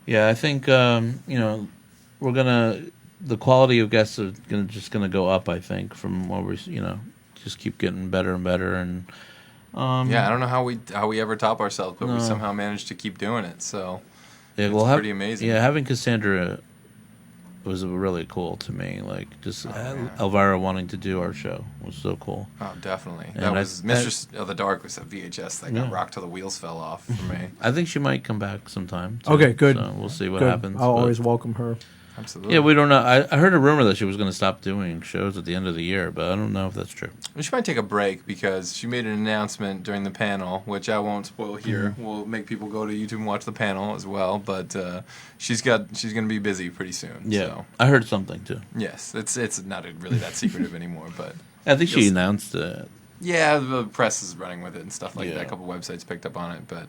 yeah, I think we're gonna the quality of guests are gonna go up. I think from what we're just keep getting better and better, and Yeah, I don't know how we ever top ourselves, but we No. somehow managed to keep doing it. So yeah, it's pretty amazing. Yeah, having Cassandra was really cool to me. Like just yeah. Elvira wanting to do our show was so cool. Oh, definitely. And That I- was Mistress of the Dark was a VHS that got Yeah. rocked till the wheels fell off for me. I think she might come back sometime. Too, Okay, good. So we'll see what Good. happens. I'll but- always welcome her. Absolutely. Yeah, we don't know. I heard a rumor that she was going to stop doing shows at the end of the year, but I don't know if that's true. She might take a break because she made an announcement during the panel, which I won't spoil here. Mm-hmm. We'll make people go to YouTube and watch the panel as well. But she's going to be busy pretty soon. Yeah, So. I heard something too. Yes, it's not really that secretive anymore. But I think she You'll see. announced it. yeah, the press is running with it and stuff like Yeah. that. A couple websites picked up on it, but.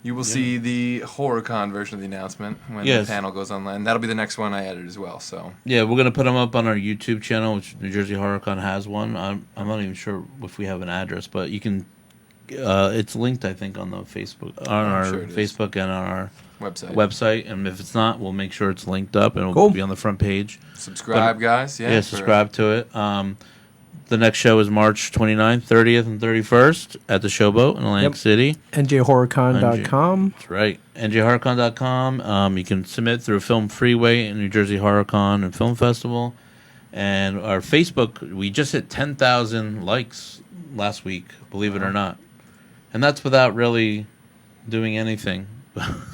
You will see the HorrorCon version of the announcement when Yes. the panel goes online. That'll be the next one I edit as well. So Yeah, we're going to put them up on our YouTube channel, which New Jersey HorrorCon has one. I'm not even sure if we have an address, but you can. It's linked, I think, on the Facebook, on our sure it is. Facebook and on our website. And if it's not, we'll make sure it's linked up and it'll Cool. be on the front page. Subscribe, guys. Yeah, Yeah, subscribe to it. The next show is March 29th, 30th, and 31st at the Showboat in Atlantic Yep. City. NJHorrorCon.com. That's right. NJHorrorCon.com. You can submit through Film Freeway and New Jersey HorrorCon and Film Festival. And our Facebook, we just hit 10,000 likes last week, believe it or not. And that's without really doing anything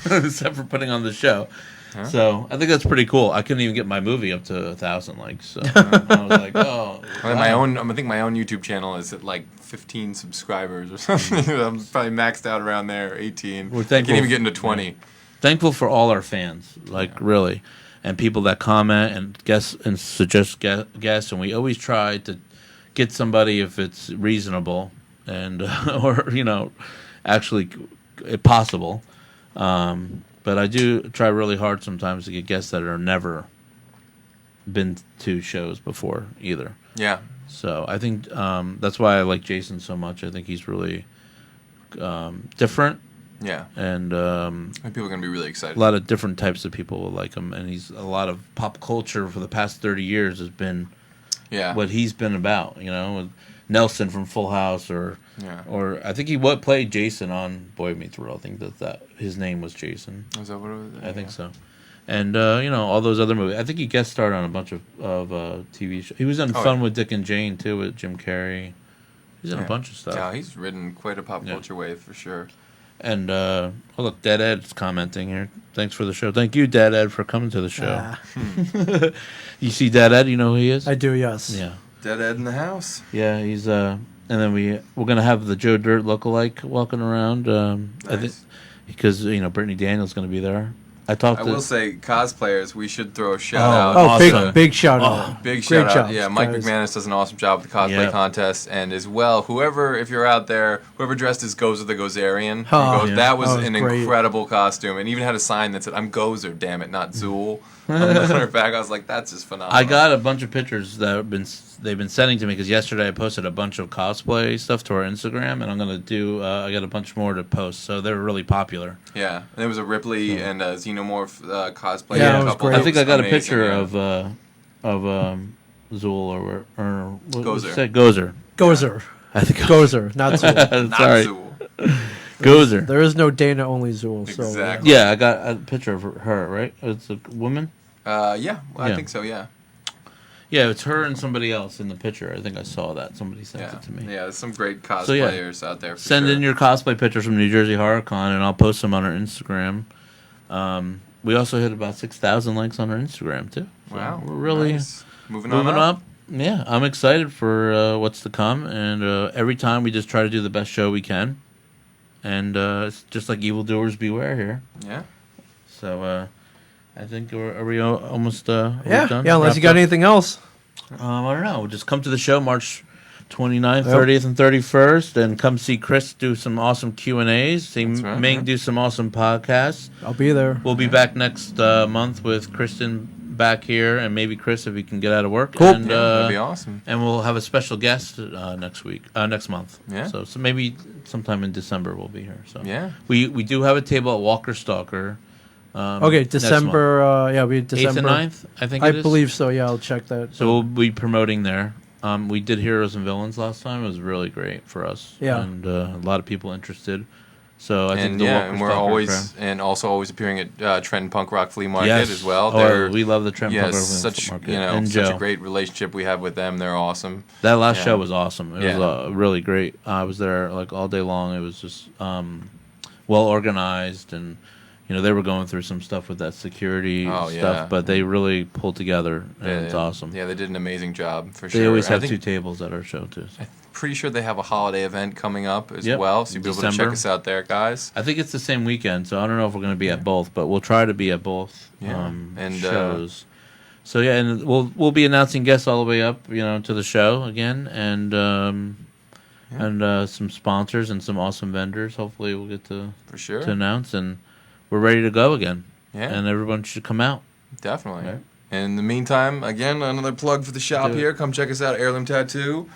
except for putting on the show. Huh? So I think that's pretty cool. I couldn't even get my movie up to 1,000 likes. So I was like, oh. Well, my own, I think my own YouTube channel is at like 15 subscribers or something. I'm probably maxed out around there, 18. We're I thankful can't even get into 20. Thankful for all our fans, like really, and people that comment and guess and suggest guests. And we always try to get somebody if it's reasonable and or actually if possible. But I do try really hard sometimes to get guests that are never been to shows before either. Yeah. So I think that's why I like Jason so much. I think he's really different, Yeah. and I think people are going to be really excited. a lot of different types of people will like him. And he's a lot of pop culture for the past 30 years has been Yeah. what he's been about. With Nelson from Full House, or I think he played Jason on Boy Meets World. I think that his name was Jason. Is that what it was? I think so. And all those other movies. I think he guest starred on a bunch of TV shows. He was in Fun yeah. with Dick and Jane too with Jim Carrey. He's in a bunch of stuff. Yeah, he's ridden quite a pop Yeah. culture wave for sure. And look, Dead Ed's commenting here. Thanks for the show. Thank you, Dead Ed, for coming to the show. You see Dead Ed? You know who he is? I do, yes. Yeah. Dead Ed in the house. Yeah, he's and then we're gonna have the Joe Dirt lookalike walking around. I think Nice. because Brittany Daniels gonna be there. I talked I to will say, cosplayers, we should throw a shout out. Oh, Awesome. big shout out. Big Great shout out. job, Yeah, Mike guys. McManus does an awesome job with the cosplay Yeah. contest. And as well, if you're out there, whoever dressed as Gozer the Gozerian, Oh, yeah. that was That was an great. incredible costume. And even had a sign that said, I'm Gozer, damn it, not Zool. On her back, I was like, that's just phenomenal. I got a bunch of pictures that they've been sending to me because yesterday I posted a bunch of cosplay stuff to our Instagram, and I'm gonna do. I got a bunch more to post, so they're really popular. Yeah, and there was a Ripley and a Xenomorph cosplay. Yeah, a it was couple. great. I think I got a Amazing, picture yeah. of Zool or what Gozer. you say? Gozer. Gozer. I think Gozer, not Zool. Not Sorry, Zool. Gozer. There is no Dana, only Zool. So, Exactly. Yeah, I got a picture of her. Right, it's a woman. Yeah, I Yeah. think so. Yeah. Yeah, it's her and somebody else in the picture. I think I saw that. Somebody sent Yeah. it to me. Yeah. There's some great cosplayers So, yeah. out there. For Send sure. in your cosplay pictures from New Jersey Horror Con, and I'll post them on our Instagram. We also hit about 6,000 likes on our Instagram too. So Wow. we're really nice. Moving moving on up. Yeah, I'm excited for what's to come, and every time we just try to do the best show we can, and it's just like Evildoers Beware here. Yeah. So I think are we almost are we yeah, done? yeah. Unless you Wrapped got up? anything else. I don't know. We'll just come to the show March 29th, Yep. 30th, and 31st, and come see Chris do some awesome Q&As, see That's right, Ming yeah. do some awesome podcasts. I'll be there. We'll be back next month with Kristen back here, and maybe Chris if he can get out of work. Cool. And, Yeah, that'd be awesome. And we'll have a special guest next month. Yeah. So maybe sometime in December we'll be here. So Yeah. we do have a table at Walker Stalker. Okay, next December. Yeah, we month. 8th December. and 9th, I think I it is. believe so. Yeah, I'll check that. So we'll be promoting there. We did Heroes and Villains last time. It was really great for us. Yeah. And a lot of people interested. So I think And the yeah, Walker and we're Stalker always crowd- and also always appearing at Trend Punk Rock Flea Market Yes. as well. Oh, we love the Trent yeah, Punk Rock such Market. and and Joe. such a great relationship we have with them. They're awesome. That last Yeah. show was awesome. It Yeah. was really great. I was there like all day long. It was just well organized, and they were going through some stuff with that security stuff, yeah. but they really pulled together, and Yeah, it's awesome. Yeah, they did an amazing job for sure. They always And I have think- 2 tables at our show too. So. Pretty sure they have a holiday event coming up as Yep. well, so you'll be able to December. check us out there, guys. I think it's the same weekend, so I don't know if we're going to be at both, but we'll try to be at both Yeah. And, shows. So yeah, and we'll be announcing guests all the way up, to the show again, and some sponsors and some awesome vendors. Hopefully, we'll get to For sure. announce, and we're ready to go again. Yeah. And everyone should come out. Definitely. Right. And in the meantime, again, another plug for the shop Do it. here. Come check us out, Heirloom Tattoo.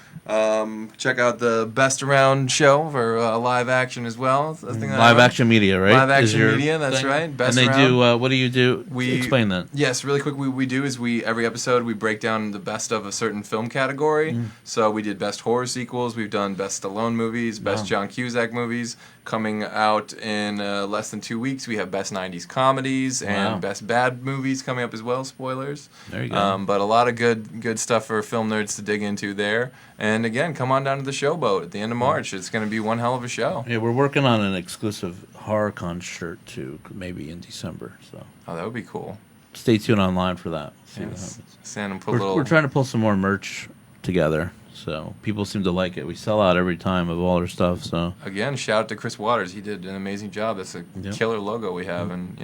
Check out the Best Around show for live action as well. That's the thing that I Live run. action media, right? Live Is action your media, that's thing? right. Best and they Around. do. What do you do? We- Explain that. Yes, really quick. We do is every episode we break down the best of a certain film category. Mm. So we did best horror sequels. We've done best Stallone movies, best Wow. John Cusack movies. Coming out in less than 2 weeks, we have best '90s comedies Wow. and best bad movies coming up as well. Spoilers. There you go. But a lot of good stuff for film nerds to dig into there. And again, come on down to the Showboat at the end of March. It's going to be one hell of a show. Yeah, we're working on an exclusive HorrorCon shirt too, maybe in December. So Oh, that would be cool. stay tuned online for that. See what Yes. happens. Stand and put a We're, little. we're trying to pull some more merch together, so people seem to like it. We sell out every time of all our stuff. So Again, shout out to Chris Waters. He did an amazing job. That's a Yep. killer logo we have, and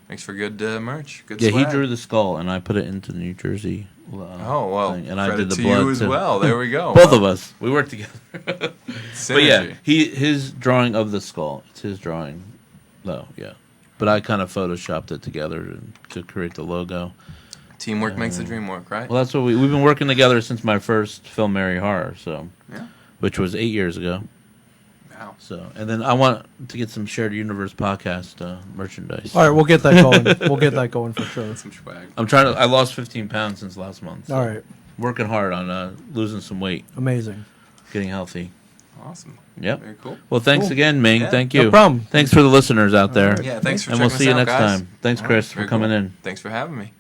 makes for good merch. Good yeah, swag. he drew the skull, and I put it into the New Jersey. Oh well, thing, and I credit did the to blood you as too. well. There we go. Both of us, we work together. Synergy. But yeah, his drawing of the skull. It's his drawing, though. Yeah, but I kind of photoshopped it together to create the logo. Teamwork makes the dream work, right? Well, that's what we've been working together since my first film, Mary Horror. So, Yeah. which was 8 years ago. Wow. So, and then I want to get some Shared Universe podcast merchandise. All right, we'll get that going. We'll get that going for sure. Some swag. I'm trying to. I lost 15 pounds since last month. So All right, working hard on losing some weight, amazing. getting healthy. Awesome. Yep. Very cool. Well, thanks Cool. again, Ming. Yeah, Thank no you. problem. Thanks for the listeners out there. Yeah, thanks for And checking we'll see us you out, next guys. time. Thanks, All right, Chris, for very coming cool. in. Thanks for having me.